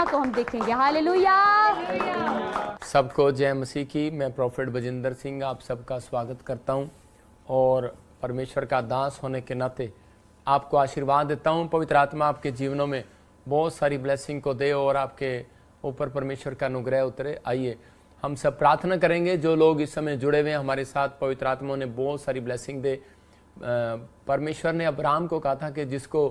को हम देखेंगे। हालेलुया। सबको जय मसीह की। मैं प्रोफेट बजिंदर सिंह आप सबका स्वागत करता हूं और परमेश्वर का दास होने के नाते आपको आशीर्वाद देता हूं। पवित्र आत्मा आपके जीवनों में बहुत सारी ब्लेसिंग को दे और आपके ऊपर परमेश्वर का अनुग्रह उतरे। आइए हम सब प्रार्थना करेंगे। जो लोग इस समय जुड़े हुए हैं हमारे साथ, पवित्र आत्मा ने बहुत सारी ब्लेसिंग दे। परमेश्वर ने अब्राहम को कहा था कि जिसको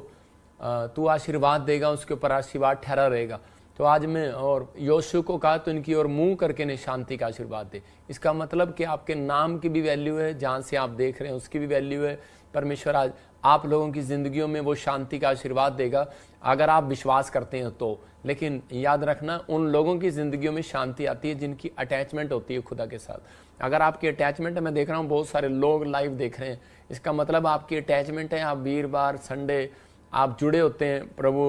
तू आशीर्वाद देगा उसके ऊपर आशीर्वाद ठहरा रहेगा। तो आज मैं और योशु को कहा तो इनकी ओर मुंह करके ने शांति का आशीर्वाद दे। इसका मतलब कि आपके नाम की भी वैल्यू है, जहाँ से आप देख रहे हैं उसकी भी वैल्यू है। परमेश्वर आज आप लोगों की ज़िंदगियों में वो शांति का आशीर्वाद देगा अगर आप विश्वास करते हैं तो। लेकिन याद रखना, उन लोगों की ज़िंदगियों में शांति आती है जिनकी अटैचमेंट होती है खुदा के साथ। अगर आपकी अटैचमेंट है, मैं देख रहा हूँ बहुत सारे लोग लाइव देख रहे हैं, इसका मतलब आपकी अटैचमेंट है। आप वीरवार संडे आप जुड़े होते हैं प्रभु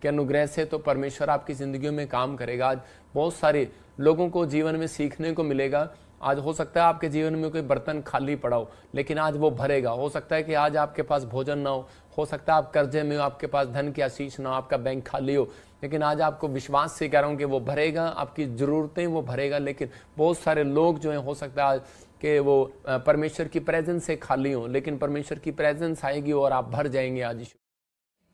के अनुग्रह से, तो परमेश्वर आपकी ज़िंदगियों में काम करेगा। आज बहुत सारे लोगों को जीवन में सीखने को मिलेगा। आज हो सकता है आपके जीवन में कोई बर्तन खाली पड़ा हो, लेकिन आज वो भरेगा। हो सकता है कि आज आपके पास भोजन ना हो सकता है आप कर्जे में हो, आपके पास धन की आशीष ना हो, आपका बैंक खाली हो, लेकिन आज आपको विश्वास से कह रहा हूँ कि वो भरेगा। आपकी ज़रूरतें वो भरेगा। लेकिन बहुत सारे लोग जो हैं, हो सकता है आज कि वो परमेश्वर की प्रेजेंस से खाली हों, लेकिन परमेश्वर की प्रेजेंस आएगी और आप भर जाएंगे। आज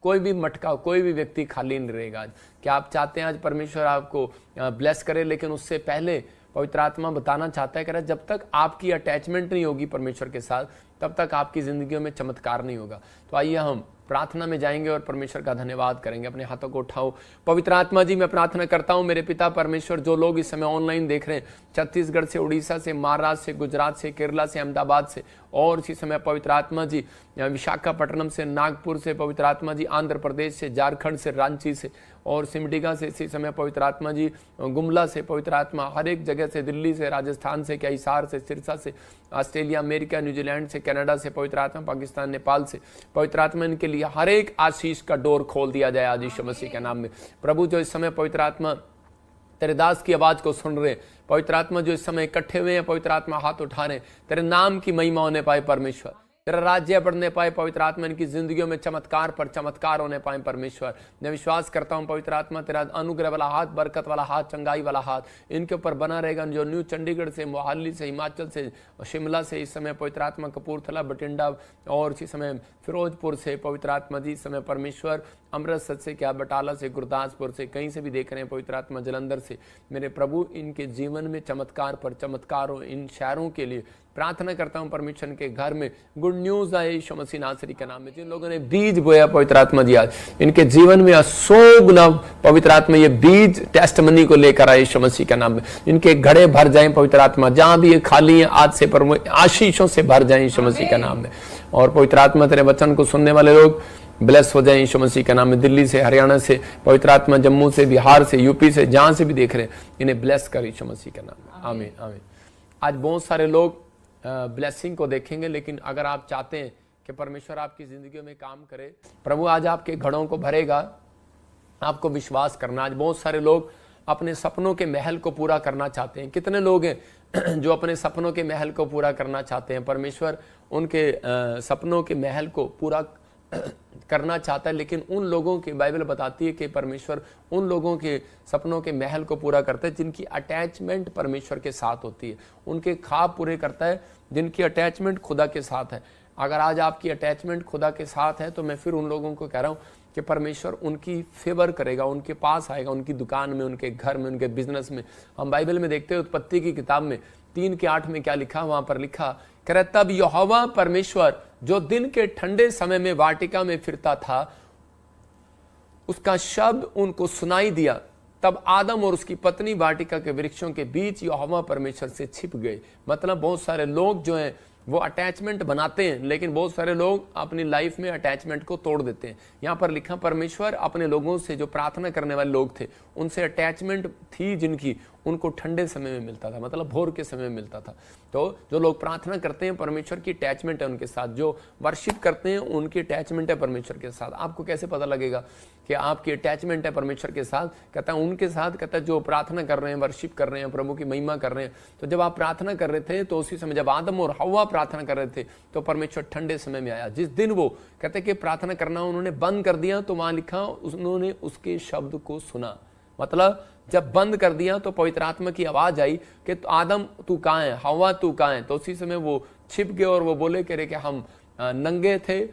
कोई भी मटका, कोई भी व्यक्ति खाली नहीं रहेगा। आज क्या आप चाहते हैं आज परमेश्वर आपको ब्लेस करे, लेकिन उससे पहले पवित्र आत्मा बताना चाहता है कि जब तक आपकी अटैचमेंट नहीं होगी परमेश्वर के साथ, तब तक आपकी ज़िंदगियों में चमत्कार नहीं होगा। तो आइए हम प्रार्थना में जाएंगे और परमेश्वर का धन्यवाद करेंगे। अपने हाथों को उठाओ। पवित्र आत्मा जी, मैं प्रार्थना करता हूँ मेरे पिता परमेश्वर, जो लोग इस समय ऑनलाइन देख रहे हैं, छत्तीसगढ़ से, उड़ीसा से, महाराष्ट्र से, गुजरात से, केरला से, अहमदाबाद से, और इसी समय पवित्र आत्मा जी विशाखापट्टनम से, नागपुर से, पवित्र आत्मा जी आंध्र प्रदेश से, झारखंड से, रांची से और सिमडेगा से, इसी समय पवित्र आत्मा जी गुमला से, पवित्र आत्मा हर एक जगह से, दिल्ली से, राजस्थान से, कैसार से, सिरसा से, ऑस्ट्रेलिया, अमेरिका, न्यूजीलैंड से, कनाडा से, पवित्र आत्मा पाकिस्तान, नेपाल से, पवित्र आत्मा इनके लिए हर एक आशीष का डोर खोल दिया जाए आज यीशु मसीह के नाम में। प्रभु जो इस समय पवित्र आत्मा तेरे दास की आवाज को सुन रहे, पवित्र आत्मा जो इस समय इकट्ठे हुए हैं, पवित्र आत्मा हाथ उठा रहे, तेरे नाम की महिमा होने पाए परमेश्वर, तेरा राज्य बढ़ने पाए पवित्र आत्मा, इनकी जिंदगियों में चमत्कार पर चमत्कार होने पाए परमेश्वर। मैं विश्वास करता हूं पवित्र आत्मा तेरा अनुग्रह वाला हाथ, बरकत वाला हाथ, चंगाई वाला हाथ इनके ऊपर बना रहेगा। जो न्यू चंडीगढ़ से, मोहाली से, हिमाचल से, शिमला से, इस समय पवित्र आत्मा कपूरथला, बठिंडा और इसी समय फिरोजपुर से, पवित्र आत्मा जी इस समय परमेश्वर अमृतसर से, क्या बटाला से, गुरदासपुर से, कहीं से भी देख रहे हैं पवित्र आत्मा, जलंधर से, मेरे प्रभु इनके जीवन में चमत्कार पर चमत्कार हो। इन शहरों के लिए प्रार्थना करता हूं परमेश्वर के घर में गुड न्यूज आए यीशु मसीह नासरी के नाम में। जिन लोगों ने बीज बोया पवित्र आत्मा जी, आज इनके जीवन में 100 गुना पवित्र आत्मा ये बीज टेस्टमनी को लेकर आए यीशु मसीह के नाम में। इनके घड़े भर जाएं पवित्र आत्मा, जहां भी ये खाली है आज से पर आशीषों से भर जाएं यीशु मसीह के नाम में। और पवित्र आत्मा तेरे वचन को सुनने वाले लोग ब्लेस हो जाए यीशु मसीह के नाम में। दिल्ली से, हरियाणा से, पवित्र आत्मा जम्मू से, बिहार से, यूपी से, जहां से भी देख रहे हैं, इन्हें ब्लेस कर यीशु मसीह के नाम में। आमीन आमीन। आज बहुत सारे लोग ब्लेसिंग को देखेंगे, लेकिन अगर आप चाहते हैं कि परमेश्वर आपकी जिंदगी में काम करे, प्रभु आज आपके घड़ों को भरेगा, आपको विश्वास करना। आज बहुत सारे लोग अपने सपनों के महल को पूरा करना चाहते हैं। कितने लोग हैं जो अपने सपनों के महल को पूरा करना चाहते हैं? परमेश्वर उनके सपनों के महल को पूरा करना चाहता है, लेकिन उन लोगों की बाइबल बताती है कि परमेश्वर उन लोगों के सपनों के महल को पूरा करता है जिनकी अटैचमेंट परमेश्वर के साथ होती है। उनके ख्वाब पूरे करता है जिनकी अटैचमेंट खुदा के साथ है। अगर आज आपकी अटैचमेंट खुदा के साथ है, तो मैं फिर उन लोगों को कह रहा हूँ कि परमेश्वर उनकी फेवर करेगा, उनके पास आएगा, उनकी दुकान में, उनके घर में, उनके बिजनेस में। हम बाइबल में देखते हैं उत्पत्ति की किताब में 3:8 में क्या लिखा, वहां पर लिखा तब यहोवा परमेश्वर जो दिन के ठंडे समय में वाटिका में फिरता था, उसका शब्द उनको सुनाई दिया। तब आदम और उसकी पत्नी वाटिका के वृक्षों के बीच यहोवा परमेश्वर से छिप गए। मतलब बहुत सारे लोग जो हैं वो अटैचमेंट बनाते हैं, लेकिन बहुत सारे लोग अपनी लाइफ में अटैचमेंट को तोड़ देते हैं। यहाँ पर लिखा परमेश्वर अपने लोगों से, जो प्रार्थना करने वाले लोग थे, उनसे अटैचमेंट थी जिनकी, उनको ठंडे समय में मिलता था, मतलब भोर के समय में मिलता था। तो जो लोग प्रार्थना करते हैं परमेश्वर की अटैचमेंट है उनके साथ, जो वर्शिप करते हैं उनकी अटैचमेंट है परमेश्वर के साथ। आपको कैसे पता लगेगा कि आपकी अटैचमेंट है परमेश्वर के साथ? कहता है उनके साथ, कहता है जो प्रार्थना कर रहे हैं, वर्शिप कर रहे हैं, प्रभु की महिमा कर रहे हैं। तो जब आप प्रार्थना कर रहे थे, तो उसी समय जब आदम और हव्वा प्रार्थना कर रहे थे, तो परमेश्वर ठंडे समय में आया। जिस दिन वो कहते कि प्रार्थना करना उन्होंने बंद कर दिया, तो वहां लिखा उन्होंने उसके शब्द को सुना। मतलब जब बंद कर दिया तो पवित्र आत्मा की आवाज आई कि आदम तू कहाँ है, हवा तू कहाँ है। तो उसी समय वो छिप गए और वो बोले कह रहे कि हम नंगे थे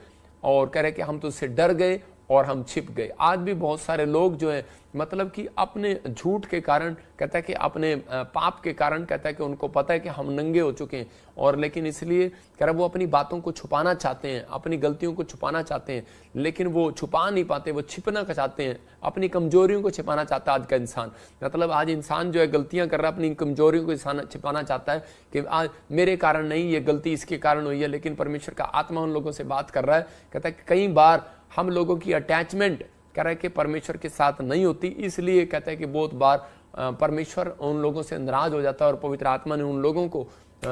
और कह रहे कि हम तुझसे डर गए और हम छिप गए। आज भी बहुत सारे लोग जो है मतलब कि अपने झूठ के कारण कहता है कि अपने पाप के कारण कहता है कि उनको पता है कि हम नंगे हो चुके हैं और लेकिन इसलिए कह रहा वो अपनी बातों को छुपाना चाहते हैं, अपनी गलतियों को छुपाना चाहते हैं, लेकिन वो छुपा नहीं पाते, वो छिपना चाहते हैं, अपनी कमजोरियों को छिपाना चाहता है आज का इंसान। मतलब आज इंसान जो है गलतियां कर रहा है, अपनी कमजोरियों को छिपाना चाहता है कि आज मेरे कारण नहीं, ये गलती इसके कारण हुई है। लेकिन परमेश्वर का आत्मा उन लोगों से बात कर रहा है, कहता है कि कई बार हम लोगों की अटैचमेंट कह रहा है कि परमेश्वर के साथ नहीं होती, इसलिए कहता है कि बहुत बार परमेश्वर उन लोगों से नाराज हो जाता है और पवित्र आत्मा ने उन लोगों को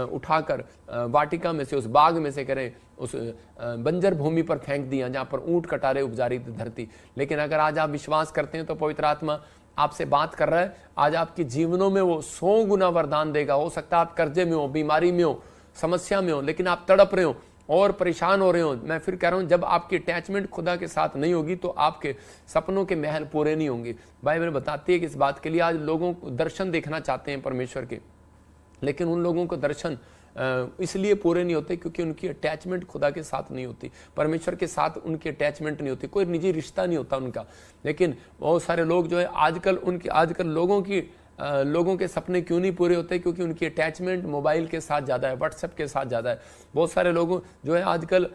उठाकर वाटिका में से, उस बाग में से करें उस बंजर भूमि पर फेंक दिया जहां पर ऊंट कटारे उपजारी थी धरती। लेकिन अगर आज आप विश्वास करते हैं तो पवित्र आत्मा आपसे बात कर रहा है, आज आपके जीवनों में वो 100 गुना वरदान देगा। हो सकता है आप कर्जे में हो, बीमारी में हो, समस्या में हो, लेकिन आप तड़प रहे हो और परेशान हो रहे हो। मैं फिर कह रहा हूं जब आपकी अटैचमेंट खुदा के साथ नहीं होगी तो आपके सपनों के महल पूरे नहीं होंगे। बाइबल बताती है कि इस बात के लिए आज लोगों को दर्शन देखना चाहते हैं परमेश्वर के, लेकिन उन लोगों को दर्शन इसलिए पूरे नहीं होते क्योंकि उनकी अटैचमेंट खुदा के साथ नहीं होती, परमेश्वर के साथ उनकी अटैचमेंट नहीं होती, कोई निजी रिश्ता नहीं होता उनका। लेकिन बहुत सारे लोग जो है आजकल लोगों के सपने क्यों नहीं पूरे होते? क्योंकि उनकी अटैचमेंट मोबाइल के साथ ज़्यादा है, व्हाट्सएप के साथ ज़्यादा है। बहुत सारे लोग जो है आजकल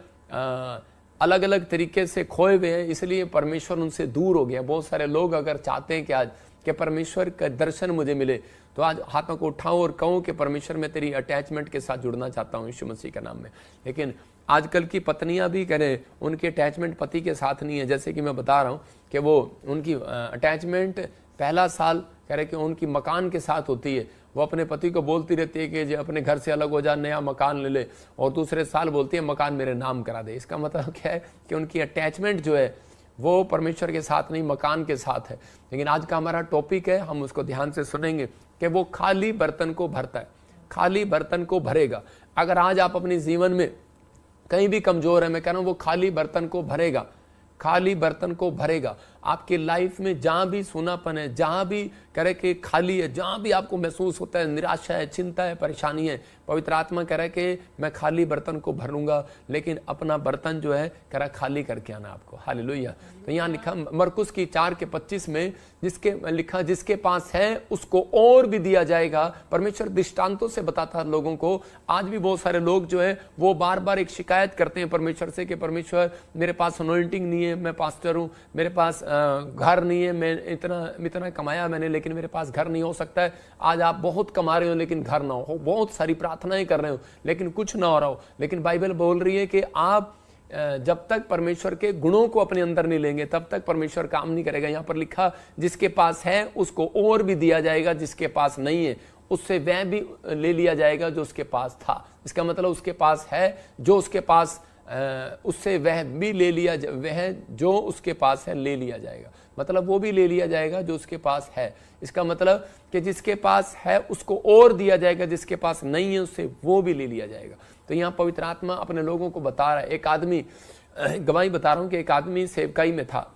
अलग अलग तरीके से खोए हुए हैं, इसलिए परमेश्वर उनसे दूर हो गया। बहुत सारे लोग अगर चाहते हैं कि आज कि परमेश्वर का दर्शन मुझे मिले, तो आज हाथों को उठाओ और कहूँ कि परमेश्वर मैं तेरी अटैचमेंट के साथ जुड़ना चाहता हूँ यीशु मसीह के नाम में। लेकिन आजकल की पत्नियां भी करें, उनकी अटैचमेंट पति के साथ नहीं है। जैसे कि मैं बता रहा हूँ कि वो उनकी अटैचमेंट पहला साल कह रहे कि उनकी मकान के साथ होती है। वो अपने पति को बोलती रहती है कि जो अपने घर से अलग हो जा, नया मकान ले ले, और दूसरे साल बोलती है मकान मेरे नाम करा दे। इसका मतलब क्या है कि उनकी अटैचमेंट जो है वो परमेश्वर के साथ नहीं, मकान के साथ है। लेकिन आज का हमारा टॉपिक है, हम उसको ध्यान से सुनेंगे कि वो खाली बर्तन को भरता है, खाली बर्तन को भरेगा। अगर आज आप अपने जीवन में कहीं भी कमजोर है, मैं कह रहा हूँ वो खाली बर्तन को भरेगा, खाली बर्तन को भरेगा। आपकी लाइफ में जहां भी सूनापन है, जहां भी कह रहे कि खाली है, जहां भी आपको महसूस होता है निराशा है, चिंता है, परेशानी है, पवित्र आत्मा कह रहा है कि मैं खाली बर्तन को भर लूंगा। लेकिन अपना बर्तन जो है कह रहा खाली करके आना आपको। हालेलुया। तो यहाँ लिखा मरकुस की 4:25 में जिसके पास है उसको और भी दिया जाएगा। परमेश्वर दृष्टांतों से बताता है लोगों को। आज भी बहुत सारे लोग जो है वो बार बार एक शिकायत करते हैं परमेश्वर से कि परमेश्वर मेरे पास अनॉइंटिंग नहीं है, मैं पास्टर हूँ, मेरे पास घर नहीं है, मैं इतना कमाया मैंने लेकिन मेरे पास घर नहीं। हो सकता है आज आप बहुत कमा रहे हो लेकिन घर ना हो, बहुत सारी प्रार्थनाएं कर रहे हो लेकिन कुछ ना हो रहा हो। लेकिन बाइबल बोल रही है कि आप जब तक परमेश्वर के गुणों को अपने अंदर नहीं लेंगे तब तक परमेश्वर काम नहीं करेगा। यहां पर लिखा जिसके पास है उसको और भी दिया जाएगा, जिसके पास नहीं है उससे वह भी ले लिया जाएगा जो उसके पास था। इसका मतलब उसके पास है जो उसके पास उससे वह भी ले लिया, वह जो उसके पास है ले लिया जाएगा। मतलब वो भी ले लिया जाएगा जो उसके पास है। इसका मतलब कि जिसके पास है उसको और दिया जाएगा, जिसके पास नहीं है उससे वो भी ले लिया जाएगा। तो यहाँ पवित्र आत्मा अपने लोगों को बता रहा है। एक आदमी, गवाही बता रहा हूँ कि एक आदमी सेवकाई में था।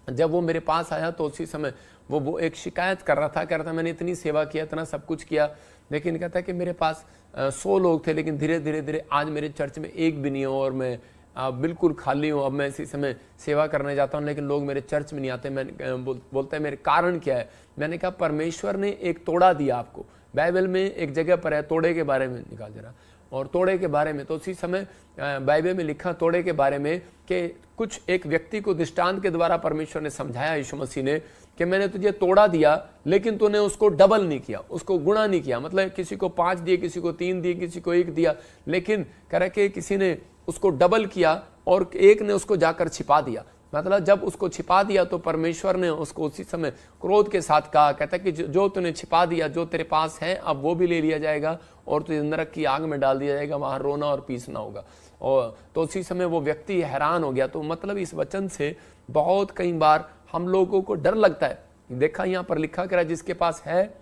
जब वो मेरे पास आया तो उसी समय वो एक शिकायत कर रहा था, कह रहा था मैंने इतनी सेवा किया, इतना सब कुछ किया, लेकिन कहता है कि मेरे पास 100 लोग थे लेकिन धीरे धीरे आज मेरे चर्च में एक भी नहीं हो और मैं बिल्कुल खाली हूँ। अब मैं इसी समय सेवा करने जाता हूँ लेकिन लोग मेरे चर्च में नहीं आते। मैं बोलता है मेरे कारण क्या है? मैंने कहा परमेश्वर ने एक तोड़ा दिया आपको। बाइबल में एक जगह पर है तोड़े के बारे में, निकाल जरा, और तोड़े के बारे में। तो उसी समय बाइबल में लिखा तोड़े के बारे में कि कुछ एक व्यक्ति को दृष्टांत के द्वारा परमेश्वर ने समझाया यीशु मसीह ने कि मैंने तुझे तोड़ा दिया लेकिन तूने उसको डबल नहीं किया, उसको गुणा नहीं किया। मतलब किसी को 5 दिए, किसी को 3 दिए, किसी को 1 दिया, लेकिन कह रहा कि किसी ने उसको डबल किया और एक ने उसको जाकर छिपा दिया। मतलब जब उसको छिपा दिया तो परमेश्वर ने उसको उसी समय क्रोध के साथ कहा, कहता है कि जो तूने छिपा दिया, जो तेरे पास है अब वो भी ले लिया जाएगा और तुझे नरक की आग में डाल दिया जाएगा, वहां रोना और पीसना होगा। और तो उसी समय वो व्यक्ति हैरान हो गया। तो मतलब इस वचन से बहुत कई बार हम लोगों को डर लगता है। देखा यहाँ पर लिखा करा जिसके पास है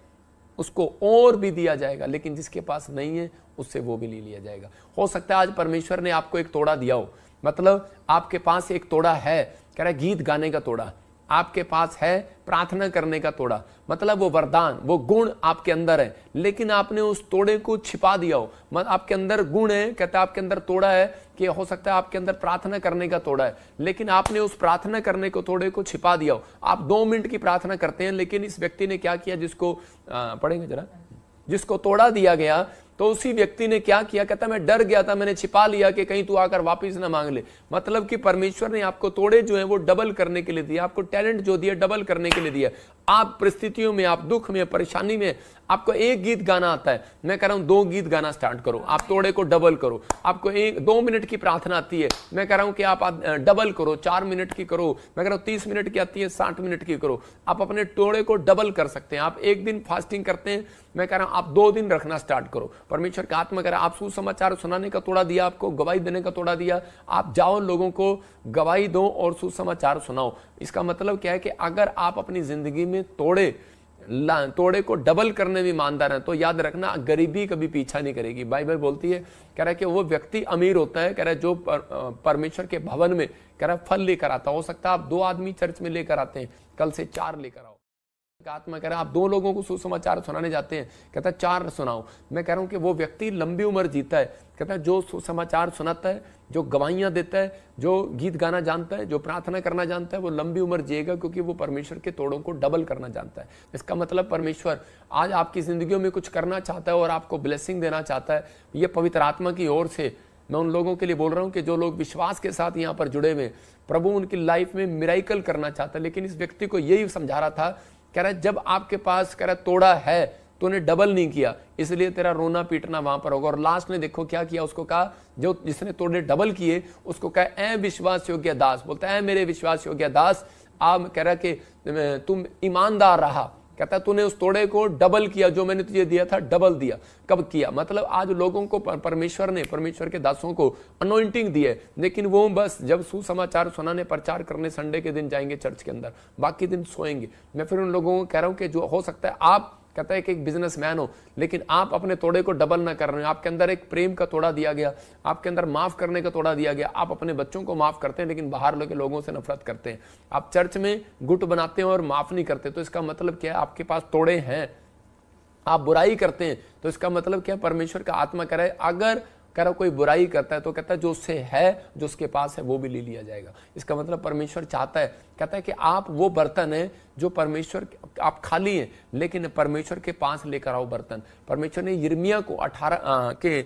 उसको और भी दिया जाएगा, लेकिन जिसके पास नहीं है उससे वो भी ले लिया जाएगा। हो सकता है आज परमेश्वर ने आपको एक तोड़ा दिया हो, मतलब आपके पास एक तोड़ा है, कह रहा है गीत गाने का तोड़ा। आपके पास है प्रार्थना करने का तोड़ा, मतलब वो वरदान, वो गुण आपके अंदर है, लेकिन आपने उस तोड़े को छिपा दिया हो। मतलब आपके अंदर गुण है, कहता है आपके अंदर तोड़ा है, कि हो सकता है आपके अंदर प्रार्थना करने का तोड़ा है, लेकिन आपने उस प्रार्थना करने को तोड़े को छिपा दिया हो। आप 2 मिनट की प्रार्थना करते हैं, लेकिन इस व्यक्ति ने क्या किया, जिसको पढ़ेंगे जरा, जिसको तोड़ा दिया गया, तो उसी व्यक्ति ने क्या किया, कहता मैं डर गया था, मैंने छिपा लिया कि कहीं तू आकर वापस ना मांग ले। मतलब कि परमेश्वर ने आपको तोड़े जो है वो डबल करने के लिए दिया, आपको टैलेंट जो दिया डबल करने के लिए दिया। आप परिस्थितियों में, आप दुख में, परेशानी में, आपको एक गीत गाना आता है, मैं कह रहा हूं 2 गीत गाना स्टार्ट करो, आप तोड़े को डबल करो। आपको 2 मिनट की प्रार्थना आती है, मैं कह रहा हूं कि आप डबल करो, 4 मिनट की करो, मैं कह रहा हूं 30 मिनट की आती है, 60 मिनट की करो। आप अपने तोड़े को डबल कर सकते हैं। आप एक दिन फास्टिंग करते हैं, मैं कह रहा हूं आप 2 दिन रखना स्टार्ट करो। परमेश्वर का आत्मा कह रहा है, आप सुसमाचार सुनाने का तोड़ा दिया, आपको गवाही देने का तोड़ा दिया, आप जाओ लोगों को गवाही दो और सुसमाचार सुनाओ। इसका मतलब क्या है कि अगर आप अपनी जिंदगी में तोड़े को डबल करने में ईमानदार हैं, तो याद रखना गरीबी कभी पीछा नहीं करेगी। बाइबल बोलती है, कह रहा है कि वो व्यक्ति अमीर होता है, कह रहा है जो परमेश्वर के भवन में कह रहा है फल लेकर आता। हो सकता है आप 2 आदमी चर्च में लेकर आते हैं, कल से 4 लेकर आओ। आत्मा कह रहा है आप 2 लोगों को सुसमाचार सुनाने जाते हैं, कहता है 4 सुनाओ। मैं कह रहा हूं कि वो व्यक्ति लंबी उम्र जीता है, कहता है जो सुसमाचार सुनाता है, जो गवाहियां देता है, जो गीत गाना जानता है, जो प्रार्थना करना जानता है, वो लंबी उम्र जिएगा, क्योंकि वो परमेश्वर के तोड़ों को डबल करना जानता है। इसका मतलब परमेश्वर आज आपकी जिंदगियों में कुछ करना चाहता है और आपको ब्लेसिंग देना चाहता है। ये पवित्र आत्मा की ओर से मैं उन लोगों के लिए बोल रहा हूं कि जो लोग विश्वास के साथ यहाँ पर जुड़े हुए, प्रभु उनकी लाइफ में मिराइकल करना चाहता है। लेकिन इस व्यक्ति को यही समझा रहा था, कह रहा है जब आपके पास कह रहा तोड़ा है तो उन्हें डबल नहीं किया, इसलिए तेरा रोना पीटना वहां पर होगा। और लास्ट ने देखो क्या किया, उसको कहा, जो जिसने तोड़े डबल किए उसको कहा, ऐ विश्वास योग्य दास, बोलता है मेरे विश्वास योग्य दास, आप कह रहा कि तुम ईमानदार रहा, कहता तूने उस तोड़े को डबल किया, जो मैंने तुझे दिया था डबल दिया। कब किया, मतलब आज लोगों को परमेश्वर ने, परमेश्वर के दासों को अनॉइंटिंग दी है, लेकिन वो बस जब सुसमाचार सुनाने, प्रचार करने संडे के दिन जाएंगे चर्च के अंदर, बाकी दिन सोएंगे। मैं फिर उन लोगों को कह रहा हूं कि जो हो सकता है आप, कहता है कि एक बिजनेसमैन हो, लेकिन आप अपने तोड़े को डबल ना कर रहे हो। आपके अंदर एक प्रेम का तोड़ा दिया गया, आपके अंदर माफ करने का तोड़ा दिया गया। आप अपने बच्चों को माफ करते हैं, लेकिन बाहर लोगों से नफरत करते हैं। आप चर्च में गुट बनाते हैं और माफ नहीं करते, तो इसका मतलब क्या है, आपके पास तोड़े हैं। आप बुराई करते हैं, तो इसका मतलब क्या, परमेश्वर का आत्मा कह रहा है अगर कह रहा कोई बुराई करता है तो कहता है जो उससे है, जो उसके पास है, वो भी ले लिया जाएगा। इसका मतलब परमेश्वर चाहता है, कहता है कि आप वो बर्तन है जो परमेश्वर, आप खाली हैं लेकिन परमेश्वर के पास लेकर आओ बर्तन। परमेश्वर ने यिर्मयाह को 18 के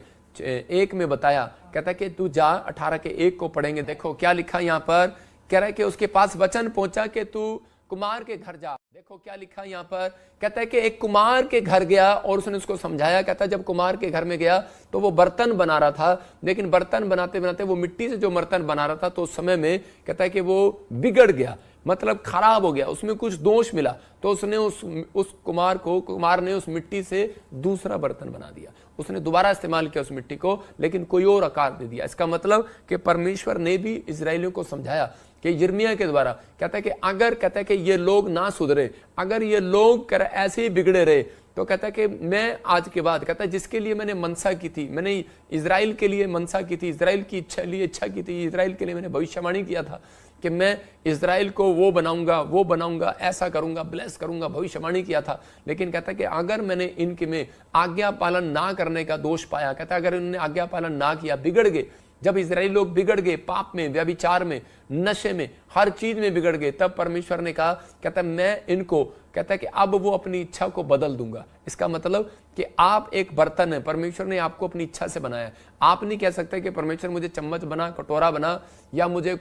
1 में बताया, कहता है कि तू जा, 18 के 1 को पढ़ेंगे, देखो क्या लिखा यहाँ पर, कह रहा है कि उसके पास वचन पहुंचा कि तू कुमार के घर जा। देखो क्या लिखा यहाँ पर, कहता है कि एक कुमार के घर गया और उसने उसको समझाया। कहता है जब कुमार के घर में गया तो वो बर्तन बना रहा था, लेकिन बर्तन बनाते बनाते वो मिट्टी से जो बर्तन बना रहा था, तो उस समय में कहता है कि वो बिगड़ गया, मतलब खराब हो गया, उसमें कुछ दोष मिला। तो उसने उस कुमार ने उस मिट्टी से दूसरा बर्तन बना दिया, उसने दोबारा इस्तेमाल किया उस मिट्टी को, लेकिन कोई और आकार दे दिया। इसका मतलब कि परमेश्वर ने भी इजरायलियों को समझाया कि यिर्मयाह के द्वारा, कहता है कि अगर, कहता है कि ये लोग ना सुधरे, अगर ये लोग ऐसे ही बिगड़े रहे, तो कहता है कि मैं आज के बाद, कहता है जिसके लिए मैंने मनसा की थी, मैंने इजराइल के लिए मनसा की थी, इजराइल की इच्छा की थी, इजराइल के लिए मैंने भविष्यवाणी किया था कि मैं इजराइल को वो बनाऊंगा, ऐसा करूंगा, ब्लेस करूंगा, भविष्यवाणी किया था। लेकिन कहता है कि अगर मैंने इनके में आज्ञा पालन ना करने का दोष पाया, कहता है अगर इन्होंने आज्ञा पालन ना किया, बिगड़ गए, जब इजरायली लोग बिगड़ गए, पाप में, व्यभिचार में, नशे में, हर चीज में बिगड़ गए, तब परमेश्वर ने कहा, कहता है मैं इनको, कहता है कि अब वो अपनी इच्छा को बदल दूंगा। इसका मतलब कि आप एक बर्तन है, परमेश्वर ने आपको अपनी इच्छा से बनाया। आप नहीं कह सकते कि परमेश्वर मुझे चम्मच बना, कटोरा बना, या मुझे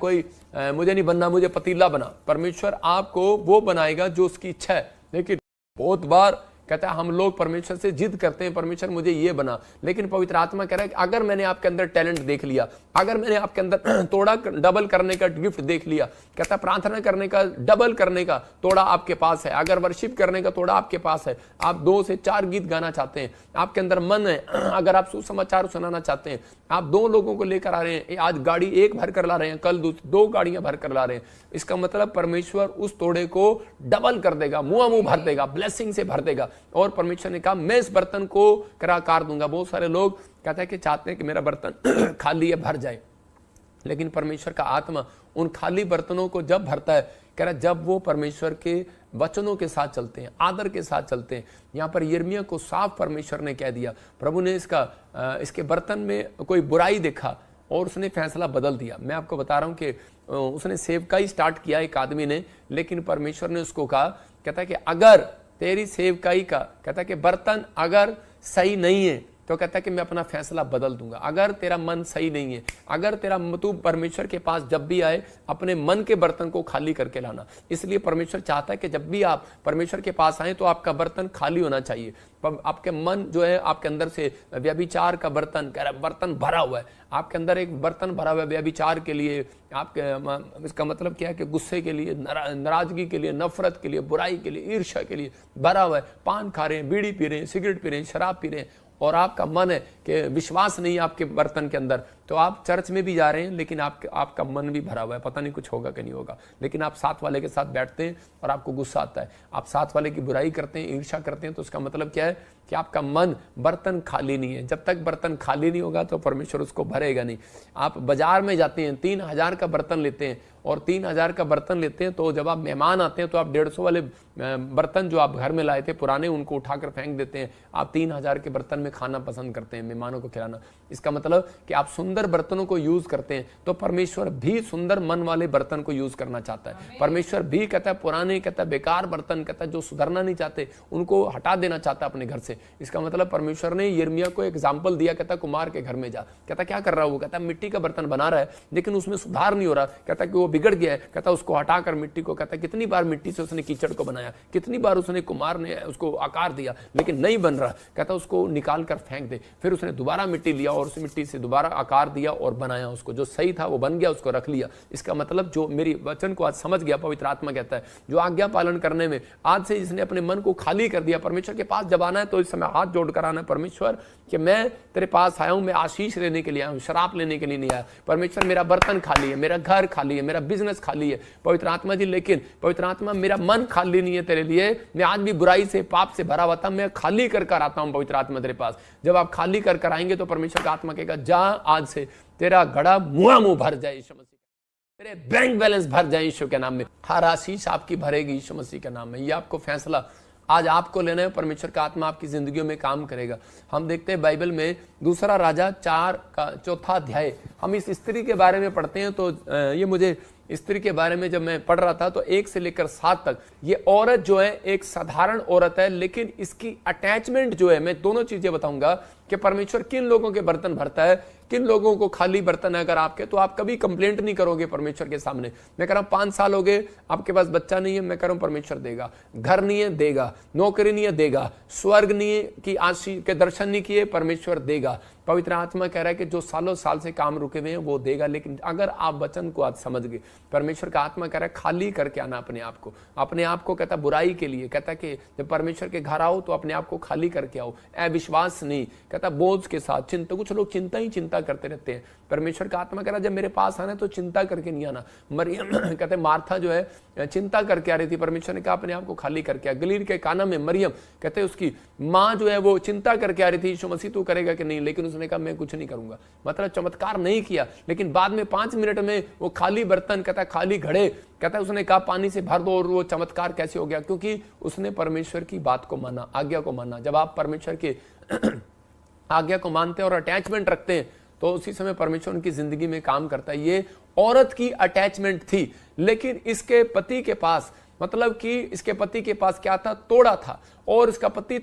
नहीं बनना, मुझे पतीला बना। परमेश्वर आपको वो बनाएगा जो उसकी इच्छा है। लेकिन बहुत बार कहता है हम लोग परमेश्वर से जिद करते हैं, परमेश्वर मुझे ये बना, लेकिन पवित्र आत्मा कह रहा है कि अगर मैंने आपके अंदर टैलेंट देख लिया, अगर मैंने आपके अंदर तोड़ा डबल करने का गिफ्ट देख लिया, कहता प्रार्थना करने का डबल करने का तोड़ा आपके पास है, अगर वर्शिप करने का तोड़ा आपके पास है, आप 2 से 4 गीत गाना चाहते हैं, आपके अंदर मन है, अगर आप सुसमाचार सुनाना चाहते हैं, आप 2 लोगों को लेकर आ रहे हैं, आज गाड़ी 1 भर कर ला रहे हैं, कल 2 गाड़ियां भर कर ला रहे हैं, इसका मतलब परमेश्वर उस तोड़े को डबल कर देगा, मुंह भर देगा, ब्लेसिंग से भर देगा। और परमेश्वर ने कहा मैं इस बर्तन को कराकार दूंगा। बहुत सारे लोग कहते हैं कि चाहते हैं कि मेरा बर्तन खाली है, भर जाए, लेकिन परमेश्वर का आत्मा उन खाली बर्तनों को जब भरता है, कह रहा जब वो परमेश्वर के वचनों के साथ चलते हैं, आदर के साथ चलते हैं। यहाँ पर यिर्मयाह को साफ परमेश्वर ने कह दिया, प्रभु ने इसके बर्तन में कोई बुराई देखा और उसने फैसला बदल दिया। मैं आपको बता रहा हूँ कि उसने सेवकाई स्टार्ट किया एक आदमी ने, लेकिन परमेश्वर ने उसको कहा, कहता है कि अगर तेरी सेवकाई का, कहता है कि बर्तन अगर सही नहीं है तो कहता है कि मैं अपना फैसला बदल दूंगा। अगर तेरा मन सही नहीं है, अगर तू परमेश्वर के पास जब भी आए अपने मन के बर्तन को खाली करके लाना। इसलिए परमेश्वर चाहता है कि जब भी आप परमेश्वर के पास आए तो आपका बर्तन खाली होना चाहिए। आपके मन जो है, आपके अंदर से व्यभिचार का बर्तन, कह रहा बर्तन भरा हुआ है, आपके अंदर एक बर्तन भरा हुआ है व्यभिचार के लिए, आपके इसका मतलब क्या है कि गुस्से के लिए, नाराजगी के लिए, नफरत के लिए, बुराई के लिए, ईर्ष्या के लिए भरा हुआ है। पान खा रहे हैं, बीड़ी पी रहे हैं, सिगरेट पी रहे हैं, शराब पी रहे हैं, और आपका मन है कि विश्वास नहीं है आपके बर्तन के अंदर, तो आप चर्च में भी जा रहे हैं लेकिन आपका मन भी भरा हुआ है, पता नहीं कुछ होगा कि नहीं होगा। लेकिन आप साथ वाले के साथ बैठते हैं और आपको गुस्सा आता है, आप साथ वाले की बुराई करते हैं, ईर्ष्या करते हैं, तो उसका मतलब क्या है कि आपका मन, बर्तन खाली नहीं है। जब तक बर्तन खाली नहीं होगा तो परमेश्वर उसको भरेगा नहीं। आप बाजार में जाते हैं, 3000 का बर्तन लेते हैं, और 3000 का बर्तन लेते हैं तो जब आप मेहमान आते हैं तो आप 150 वाले बर्तन जो आप घर में लाए थे पुराने, उनको उठाकर फेंक देते हैं। आप 3000 के बर्तन में खाना पसंद करते हैं, मेहमानों को खिलाना। इसका मतलब कि आप सुंदर बर्तनों को यूज करते हैं, तो परमेश्वर भी सुंदर मन वाले बर्तन को यूज करना चाहता है। परमेश्वर भी कहता है पुराने, कहता है बेकार बर्तन, कहता है जो सुधरना नहीं चाहते उनको हटा देना चाहता है अपने घर से। इसका मतलब परमेश्वर ने यिर्मयाह को एग्जाम्पल दिया, कहता कुमार के घर में जा। कहता क्या कर रहा है वो, कहता मिट्टी का बर्तन बना रहा है लेकिन उसमें सुधार नहीं हो रहा, कहता कि वो बिगड़ गया है, कहता उसको हटाकर मिट्टी को, कहता कितनी बार मिट्टी से उसने कीचड़ को बनाया, कितनी बार उसने कुमार ने उसको आकार दिया लेकिन नहीं बन रहा, कहता उसको निकाल कर फेंक दे। फिर उसने दोबारा मिट्टी लिया और उस मिट्टी से दोबारा आकार दिया और बनाया उसको, जो सही था वो बन गया, उसको रख लिया। इसका मतलब जो मेरी वचन को आज समझ गया, पवित्र आत्मा कहता है जो आज्ञा पालन करने में आज से जिसने अपने मन को खाली कर दिया, परमेश्वर के पास जब आना है तो इस समय हाथ जोड़ कर आना है, परमेश्वर कि मैं तेरे पास आया हूं, मैं आशीष लेने के लिए आया हूं, शराब लेने के लिए नहीं आया। परमेश्वर मेरा बर्तन खाली है, मेरा घर खाली है, मेरा बिजनेस खाली है पवित्र आत्मा जी, लेकिन पवित्र आत्मा मेरा मन खाली नहीं है तेरे लिए। मैं आज भी बुराई से, पाप से भरा हुआ था, मैं खाली कर कर आता हूं पवित्र आत्मा तेरे पास। जब आप खाली कर कर आएंगे तो परमेश्वर का आत्मा कहेगा जा आज से तेरा घड़ा मुंह भर जाए यीशु मसीह, तेरे बैंक बैलेंस भर जाए यीशु के नाम में, हर आशीष आपकी भरेगी यीशु मसीह के नाम में। ये आपको फैसला आज आपको लेना है, परमेश्वर का आत्मा आपकी जिंदगियों में काम करेगा। हम देखते हैं बाइबल में दूसरा राजा 4 का 4था अध्याय, हम इस स्त्री के बारे में पढ़ते हैं। तो ये मुझे स्त्री के बारे में जब मैं पढ़ रहा था तो 1 से लेकर 7 तक, ये औरत जो है एक साधारण औरत है, लेकिन इसकी अटैचमेंट जो है, मैं दोनों चीजें बताऊंगा कि परमेश्वर किन लोगों के बर्तन भरता है, किन लोगों को खाली बर्तन है अगर आपके, तो आप कभी कंप्लेंट नहीं करोगे परमेश्वर के सामने। मैं कह रहा हूं 5 साल हो गए आपके पास बच्चा नहीं है, मैं कह रहा हूं परमेश्वर देगा। घर नहीं है, देगा। नौकरी नहीं है, देगा। स्वर्ग नहीं है कि आशीष के दर्शन नहीं किए, परमेश्वर देगा। पवित्र आत्मा कह रहा है कि जो सालों साल से काम रुके हुए हैं वो देगा, लेकिन अगर आप वचन को आज समझ गए, परमेश्वर का आत्मा कह रहा है खाली करके आना अपने आप को कहता बुराई के लिए, कहता कि जब परमेश्वर के घर आओ तो अपने आप को खाली करके आओ, अविश्वास नहीं, कहता बोझ के साथ, चिंता। कुछ लोग चिंता करते रहते हैं। परमेश्वर का आत्मा कह रहा है जब मेरे पास आना तो चिंता करके नहीं आना। मरियम कहते मार्था जो है चिंता करके आ रही थी, परमेश्वर ने कहा अपने आप को खाली करके आ। गलील के काना में मरियम कहते उसकी माँ जो है वो चिंता करके आ रही थी, यीशु मसीह तू करेगा कि नहीं, लेकिन उसने कहा मैं कुछ नहीं करूंगा, मतलब चमत्कार नहीं किया। लेकिन बाद में 5 मिनट में वो खाली बर्तन, कहता खाली घड़े, कहता उसने कहा पानी से भर दो, और वो चमत्कार कैसे हो गया, क्योंकि उसने परमेश्वर की बात को माना, आज्ञा को माना। जब आप परमेश्वर के आज्ञा को मानते हैं और अटैचमेंट रखते हैं तो उसी समय परमेश्वर उनकी जिंदगी में काम करता है। ये औरत की अटैचमेंट थी, लेकिन इसके पति के पास, मतलब कि इसके पति के पास क्या था, तोड़ा था, और इसका पति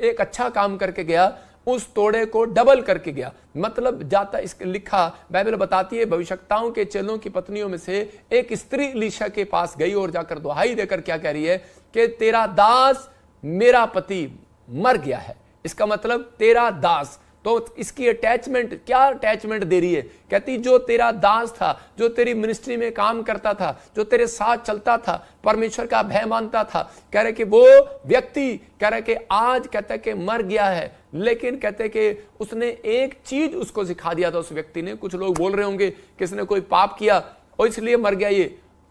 एक अच्छा काम करके गया, उस तोड़े को डबल करके गया। मतलब जाता, इसके लिखा बाइबल बताती है भविष्यवक्ताओं के चेलों की पत्नियों में से एक स्त्री एलीशा के पास गई और जाकर दुहाई देकर क्या कह रही है कि तेरा दास मेरा पति मर गया है। इसका मतलब तेरा दास, तो इसकी अटैचमेंट, क्या अटैचमेंट दे रही है, कहती जो तेरा दास था, जो तेरी मिनिस्ट्री में काम करता था, जो तेरे साथ चलता था, परमेश्वर का भय मानता था, कह रहे कि वो व्यक्ति कह रहे कि आज कहते कि मर गया है, लेकिन कहते कि उसने एक चीज उसको सिखा दिया था उस व्यक्ति ने। कुछ लोग बोल रहे होंगे किसने कोई पाप किया और इसलिए मर गया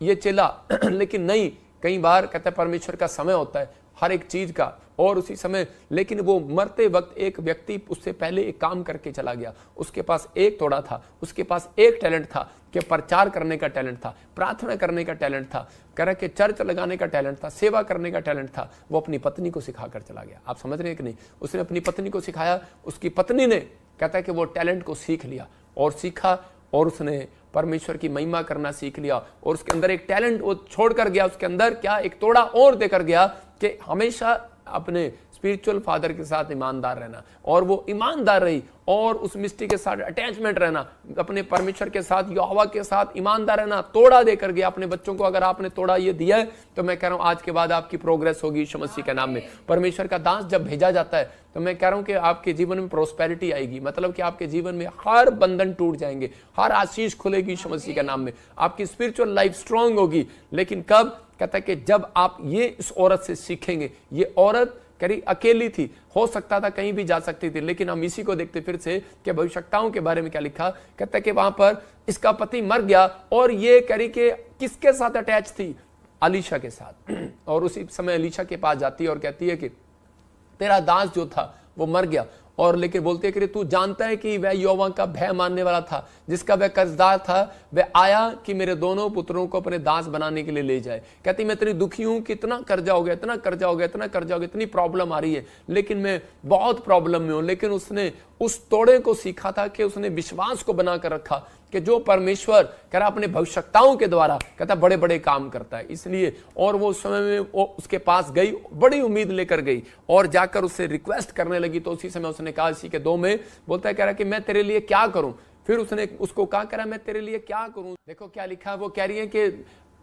ये चेला लेकिन नहीं, कई बार कहते परमेश्वर का समय होता है हर एक चीज का, और उसी समय, लेकिन वो मरते वक्त एक व्यक्ति उससे पहले एक काम करके चला गया। उसके पास एक तोड़ा था, उसके पास एक टैलेंट था, कि प्रचार करने का टैलेंट था, प्रार्थना करने का टैलेंट था, कह रहा कि चर्च लगाने का टैलेंट था, सेवा करने का टैलेंट था, वो अपनी पत्नी को सिखाकर चला गया। आप समझ रहे हैं कि नहीं? उसने अपनी पत्नी को सिखाया, उसकी पत्नी ने कहता है कि वो टैलेंट को सीख लिया और सीखा, और उसने परमेश्वर की महिमा करना सीख लिया, और उसके अंदर एक टैलेंट वो छोड़ कर गया, उसके अंदर क्या एक तोड़ा और देकर गया कि हमेशा अपने स्पिरिचुअल फादर के साथ ईमानदार रहना, और वो ईमानदार रही, और उस मिस्टी के साथ अटैचमेंट रहना, अपने परमेश्वर के साथ, यहोवा के साथ ईमानदार रहना, तोड़ा देकर गया अपने बच्चों को। अगर आपने तोड़ा ये दिया है तो मैं कह रहा हूं आज के बाद आपकी प्रोग्रेस होगी यीशु मसीह के नाम में। परमेश्वर का दास जब भेजा जाता है तो मैं कह रहा हूं कि आपके जीवन में प्रोस्पेरिटी आएगी, मतलब कि आपके जीवन में हर बंधन टूट जाएंगे, हर आशीष खुलेगी यीशु मसीह के नाम में, आपकी स्पिरिचुअल लाइफ स्ट्रांग होगी। लेकिन कब? कहता है कि जब आप ये इस औरत से सीखेंगे। ये औरत करी अकेली थी, हो सकता था कहीं भी जा सकती थी, लेकिन हम इसी को देखते फिर से कि भविष्यवक्ताओं के बारे में क्या लिखा। कहता है कि वहां पर इसका पति मर गया, और ये करी कि किसके साथ अटैच थी? अलीशा के साथ। और उसी समय अलीशा के पास जाती है और कहती है कि तेरा दास जो था वो मर गया, और लेकिन बोलते हैं कि तू जानता है कि वह यहोवा का भय मानने वाला था, जिसका वह कर्जदार था, वह आया कि मेरे दोनों पुत्रों को अपने दास बनाने के लिए ले जाए। कहती मैं इतनी दुखी हूं कि इतना कर्जा हो गया, इतना कर्जा हो गया, इतना कर्जा हो गया, इतनी प्रॉब्लम आ रही है, लेकिन मैं बहुत प्रॉब्लम में हूं। लेकिन उसने उस तोड़े को सीखा था कि उसने विश्वास को बनाकर रखा कि जो परमेश्वर कह रहा अपने भविष्यवक्ताओं के द्वारा कहता बड़े बड़े काम करता है। इसलिए और वो उस समय में वो उसके पास गई, बड़ी उम्मीद लेकर गई, और जाकर उससे रिक्वेस्ट करने लगी। तो उसी समय उसने कहा, इसी के 2 में बोलता है, कह रहा कि मैं तेरे लिए क्या करूं। फिर उसने उसको कहा, कह रहा मैं तेरे लिए क्या करूं। देखो क्या लिखा, वो कह रही है कि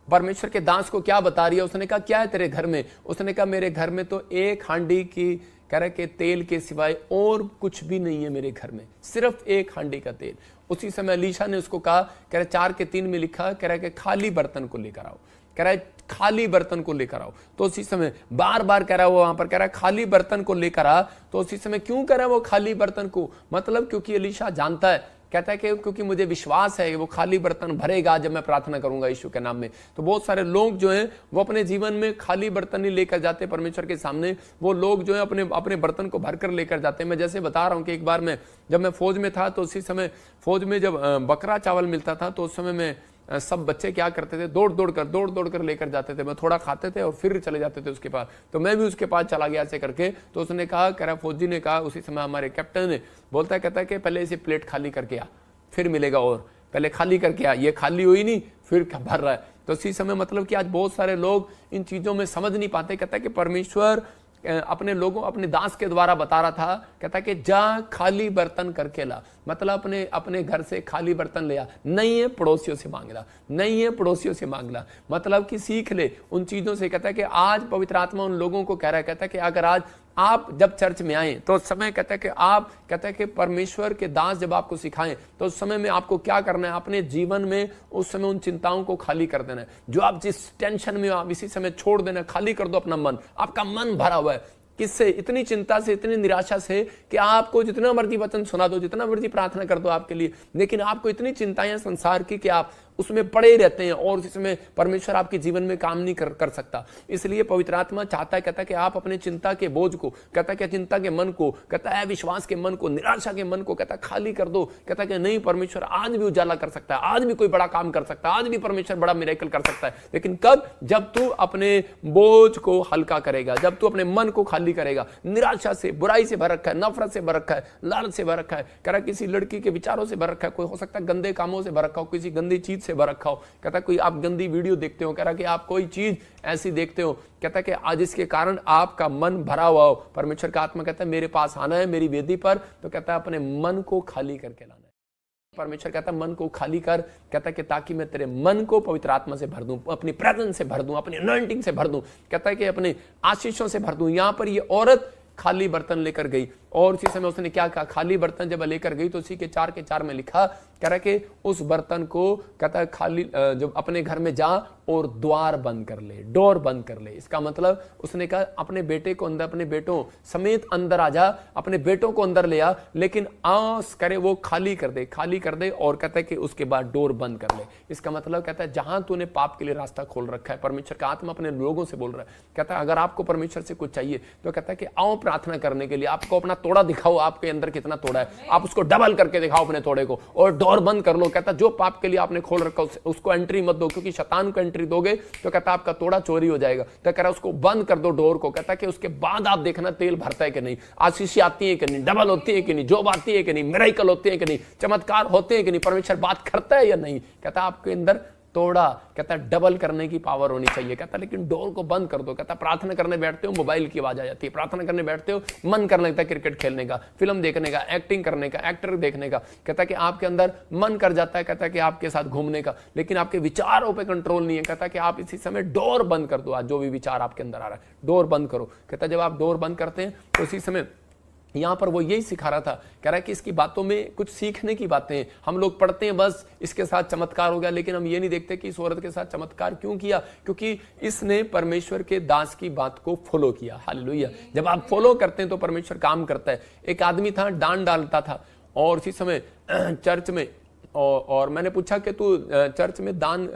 परमेश्वर के दास को क्या बता रही है। उसने कहा क्या है तेरे घर में? उसने कहा मेरे घर में तो एक हांडी की कह रहा कि तेल के सिवाय और कुछ भी नहीं है मेरे घर में, सिर्फ एक हांडी का तेल। उसी समय अलीशा ने उसको कहा, कह रहा 4:3 में लिखा, कह रहा कि खाली बर्तन को लेकर आओ, कह रहा है खाली बर्तन को लेकर आओ। तो उसी समय बार बार कह रहा है वो वहां पर, कह रहा है खाली बर्तन को लेकर आ। तो उसी समय क्यों कह रहा है वो खाली बर्तन को? मतलब क्योंकि अलीशा जानता है, कहता है कि क्योंकि मुझे विश्वास है कि वो खाली बर्तन भरेगा जब मैं प्रार्थना करूंगा यीशु के नाम में। तो बहुत सारे लोग जो हैं वो अपने जीवन में खाली बर्तन नहीं लेकर जाते परमेश्वर के सामने। वो लोग जो है अपने अपने बर्तन को भरकर लेकर जाते हैं। मैं जैसे बता रहा हूं कि एक बार मैं जब मैं फौज में था, तो उसी समय फौज में जब बकरा चावल मिलता था, तो उस समय में सब बच्चे क्या करते थे, दौड़ दौड़ कर लेकर जाते थे। मैं थोड़ा खाते थे और फिर चले जाते थे उसके पास। तो मैं भी उसके पास चला गया ऐसे करके। तो उसने कहा, कह रहा फौजी ने कहा, उसी समय हमारे कैप्टन ने बोलता है, कहता है कि पहले इसे प्लेट खाली करके आ, फिर मिलेगा, और पहले खाली करके आ। ये खाली हुई नहीं, फिर भर रहा है। तो इसी समय मतलब कि आज बहुत सारे लोग इन चीजों में समझ नहीं पाते। कहता है कि परमेश्वर अपने लोगों, अपने दास के द्वारा बता रहा था, कहता है कि जा खाली बर्तन करके ला, मतलब अपने अपने घर से खाली बर्तन ले आ। नहीं है पड़ोसियों से मांग ला, नहीं है पड़ोसियों से मांग ला, मतलब कि सीख ले उन चीजों से। कहता है कि आज पवित्र आत्मा उन लोगों को कह रहा है, कहता है कि अगर आज आप जब चर्च में आए तो उस समय कहता है कि आप, कहता है कि परमेश्वर के दास जब आपको सिखाएं तो उस समय में आपको क्या करना है, अपने जीवन में उस समय उन चिंताओं को खाली कर देना है। जो आप जिस टेंशन में हो आप इसी समय छोड़ देना, खाली कर दो अपना मन। आपका मन भरा हुआ है किससे? इतनी चिंता से, इतनी निराशा से कि आपको जितना मर्जी वचन सुना दो, जितना मर्जी प्रार्थना कर दो आपके लिए, लेकिन आपको इतनी चिंताएं संसार की कि आप उसमें पड़े रहते हैं और इसमें परमेश्वर आपके जीवन में काम नहीं कर सकता। इसलिए पवित्र आत्मा चाहता है, कहता है कि आप अपने चिंता के बोझ को, कहता है कि चिंता के मन को, कहता है विश्वास के मन को, निराशा के मन को, कहता है खाली कर दो। कहता है कि नहीं, परमेश्वर आज भी उजाला कर सकता है, आज भी कोई बड़ा काम कर सकता है, आज भी परमेश्वर बड़ा मिरेकल कर सकता है। लेकिन कब? जब तू अपने बोझ को हल्का करेगा, जब तू अपने मन को खाली करेगा। निराशा से, बुराई से भर रखा है, नफरत से भर रखा है, लालच से भर रखा है, कह रहा किसी लड़की के विचारों से भर रखा है, कोई हो सकता है गंदे कामों से भर रखा हो, किसी गंदी चीज से भर रखा हो। कहता कोई आप गंदी वीडियो देखते हो, कह रहा कि आप कोई चीज ऐसी देखते हो, कहता कि आज इसके कारण आपका मन भरा हुआ हो। परमेश्वर का आत्मा कहता है मेरे पास आना है मेरी वेदी पर, तो कहता है अपने मन को खाली करके लाना है। परमेश्वर कहता है मन को खाली कर, कहता है कि ताकि मैं तेरे मन को पवित्र आत्मा से भर दूं, अपनी प्रेजेंस से भर दूं, अपनी अनॉइंटिंग से भर दूं, कहता है कि अपने आशीषों से भर दूं। यहां पर ये औरत खाली बर्तन लेकर गई और उसी समय उसने क्या कहा, खाली बर्तन जब लेकर गई तो उसी के 4 में लिखा, कह रहा कि उस बर्तन को कहता है खाली जब अपने घर में जा और द्वार बंद कर ले, डोर बंद कर ले। इसका मतलब उसने कहा अपने बेटे को अंदर, अपने बेटों समेत अंदर आ जा, अपने बेटों को अंदर ले आ, लेकिन आस करे वो खाली कर दे, खाली कर दे, और कहता है कि उसके बाद डोर बंद कर ले। इसका मतलब कहता है जहां तूने पाप के लिए रास्ता खोल रखा है, परमेश्वर का आत्मा अपने लोगों से बोल रहा है, कहता है अगर आपको परमेश्वर से कुछ चाहिए तो कहता है कि आओ प्रार्थना करने के लिए, आपको अपना तोड़ा दिखाओ, आपके अंदर कितना तोड़ा है, आप उसको डबल करके दिखाओ अपने तोड़े को, और डोर बंद कर लो। कहता जो पाप के लिए आपने खोल रखा उसको एंट्री मत दो, क्योंकि शैतान को एंट्री दोगे तो कहता आपका तोड़ा चोरी हो जाएगा। तो कह रहा उसको बंद कर दो डोर को। कहता कि उसके बाद आप देखना तेल भरता है कि नहीं, आशीष आती है कि नहीं, डबल होती है कि नहीं, जॉब आती है कि नहीं, मिरेकल होते हैं कि नहीं, चमत्कार होते हैं कि नहीं, परमेश्वर बात करता है या नहीं। कहता आपके अंदर तोड़ा, कहता डबल करने की पावर होनी चाहिए। कहता लेकिन डोर को बंद कर दो। कहता प्रार्थना करने बैठते हो मोबाइल की आवाज आ जाती है, प्रार्थना करने बैठते हो मन करने लगता है क्रिकेट खेलने का, फिल्म देखने का, एक्टिंग करने का, एक्टर देखने का। कहता कि आपके अंदर मन कर जाता है, कहता कि आपके साथ घूमने का, लेकिन आपके विचारों पे कंट्रोल नहीं है। कहता कि आप इसी समय डोर बंद कर दो। आज जो भी विचार आपके अंदर आ रहा है डोर बंद करो। कहता जब आप डोर बंद करते हैं तो उसी समय यहां पर वो यही सिखा रहा था, कह रहा है कि इसकी बातों में कुछ सीखने की बातें हैं। हम लोग पढ़ते हैं बस इसके साथ चमत्कार हो गया, लेकिन हम ये नहीं देखते कि इस औरत के साथ चमत्कार क्यों किया, क्योंकि इसने परमेश्वर के दास की बात को फॉलो किया। हालेलुया। जब आप फॉलो करते हैं तो परमेश्वर काम करता है। एक आदमी था, दान डालता था, और उसी समय चर्च में और मैंने पूछा कि तू चर्च में दान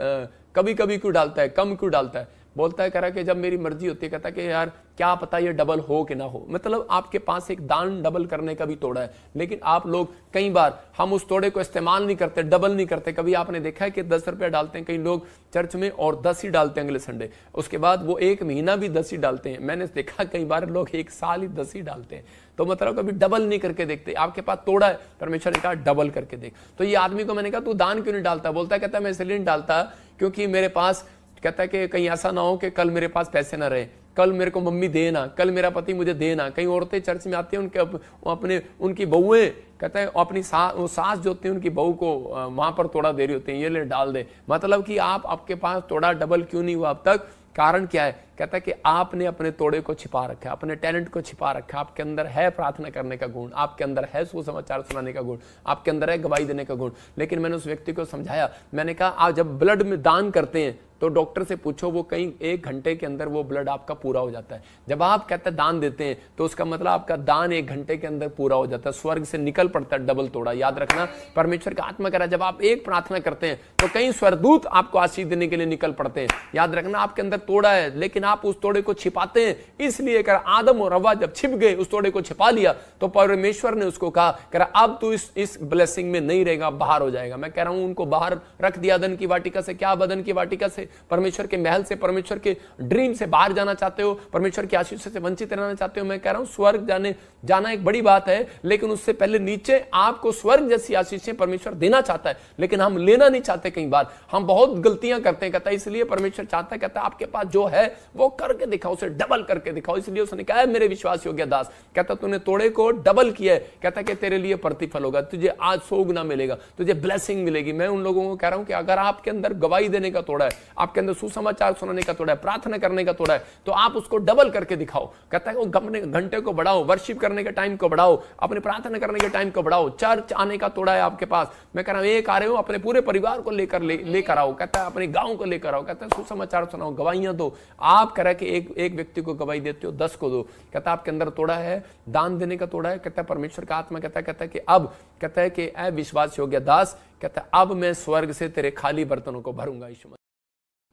कभी कभी क्यों डालता है, कम क्यों डालता है? बोलता है, कह रहा कि जब मेरी मर्जी होती है। कहता कि यार क्या पता ये डबल हो कि ना हो। मतलब आपके पास एक दान डबल करने का भी तोड़ा है, लेकिन आप लोग कई बार हम उस तोड़े को इस्तेमाल नहीं करते, डबल नहीं करते। कभी आपने देखा है कि 10 रुपया डालते हैं कई लोग चर्च में और 10 ही डालते हैं अगले संडे, उसके बाद वो एक महीना भी 10 ही डालते हैं। मैंने देखा कई बार लोग एक साल ही 10 ही डालते हैं। तो मतलब कभी डबल नहीं करके देखते। आपके पास तोड़ा है, परमेश्वर ने कहा डबल करके देख। तो ये आदमी को मैंने कहा तू दान क्यों नहीं डालता? बोलता है, कहता मैं इसलिए नहीं डालता क्योंकि मेरे पास, कहता है कि कहीं ऐसा ना हो कि कल मेरे पास पैसे ना रहे, कल मेरे को मम्मी देना, कल मेरा पति मुझे देना। कई औरतें चर्च में आती हैं, उनके उनकी बहुएं, कहता है अपनी सास जो होती है उनकी बहू को वहां पर तोड़ा दे रही होती है, ये ले डाल दे। मतलब कि आपके पास तोड़ा डबल क्यों नहीं हुआ अब तक? कारण क्या है? कहता है कि आपने अपने तोड़े को छिपा रखा है, अपने टैलेंट को छिपा रखा है। आपके अंदर है प्रार्थना करने का गुण, आपके अंदर है सुसमाचार सुनाने का गुण, आपके अंदर है गवाही देने का गुण। लेकिन मैंने उस व्यक्ति को समझाया, मैंने कहा आप जब ब्लड में दान करते हैं तो डॉक्टर से पूछो, वो कहीं 1 घंटे के अंदर वो ब्लड आपका पूरा हो जाता है। जब आप कहते हैं दान देते हैं तो उसका मतलब आपका दान 1 घंटे के अंदर पूरा हो जाता है, स्वर्ग से निकल पड़ता है डबल तोड़ा। याद रखना, परमेश्वर का आत्मा कह रहा है जब आप एक प्रार्थना करते हैं तो कई स्वर्गदूत आपको आशीष देने के लिए निकल पड़ते हैं। याद रखना, आपके अंदर तोड़ा है, लेकिन आप उस तोड़े को छिपाते हैं। इसलिए कर आदम और हव्वा जब छिप गए, उस तोड़े को छिपा लिया, तो परमेश्वर ने उसको कहा, कह रहा अब तू इस ब्लेसिंग में नहीं रहेगा, बाहर हो जाएगा। मैं कह रहा हूं उनको बाहर रख दिया अदन की वाटिका से। क्या बदन की वाटिका से? परमेश्वर के महल से, परमेश्वर के ड्रीम से बाहर जाना चाहते हो, परमेश्वर की आशीष से वंचित रहना चाहते हो। मैं कह रहा हूं स्वर्ग जाना एक बड़ी बात है, लेकिन उससे पहले नीचे आपको स्वर्ग जैसी आशीषें परमेश्वर देना चाहता है, लेकिन हम लेना नहीं चाहते। कई बार हम बहुत गलतियां करते हैं। कहता है इसलिए परमेश्वर चाहता है, कहता है आपके पास जो है वो करके दिखाओ, उसे डबल करके दिखाओ। इसलिए उसने कहा मेरे विश्वास योग्य दास, कहता तूने तोड़े को डबल किया है, कहता कि तेरे लिए प्रतिफल होगा, तुझे आज 100 गुना मिलेगा, तुझे ब्लेसिंग मिलेगी। मैं उन लोगों को कह रहा हूं कि अगर आपके अंदर गवाही देने का तोड़ा है, आपके अंदर सुसमाचार सुनाने का तोड़ा है, प्रार्थना करने का तोड़ा है, तो आप उसको डबल करके दिखाओ। कहता है अपने घंटे को बढ़ाओ, वर्शिप करने के टाइम को बढ़ाओ, अपने प्रार्थना करने के टाइम को बढ़ाओ। चर्च आने का तोड़ा है आपके पास, मैं कह रहा हूं एक आ रहे हो, अपने पूरे परिवार को लेकर आओ। कहता है अपने गांव को लेकर आओ, कहता है सुसमाचार सुनाओ, गवाहियां दो। आप कह रहे कि एक व्यक्ति को गवाही देते हो, 10 को दो। कहता है आपके अंदर तोड़ा है, दान देने का तोड़ा है। कहता है परमेश्वर का आत्मा कहता है कि अब, कहता है कि ऐ विश्वास योग्य दास, कहता है अब मैं स्वर्ग से तेरे खाली बर्तनों को भरूंगा। यीशु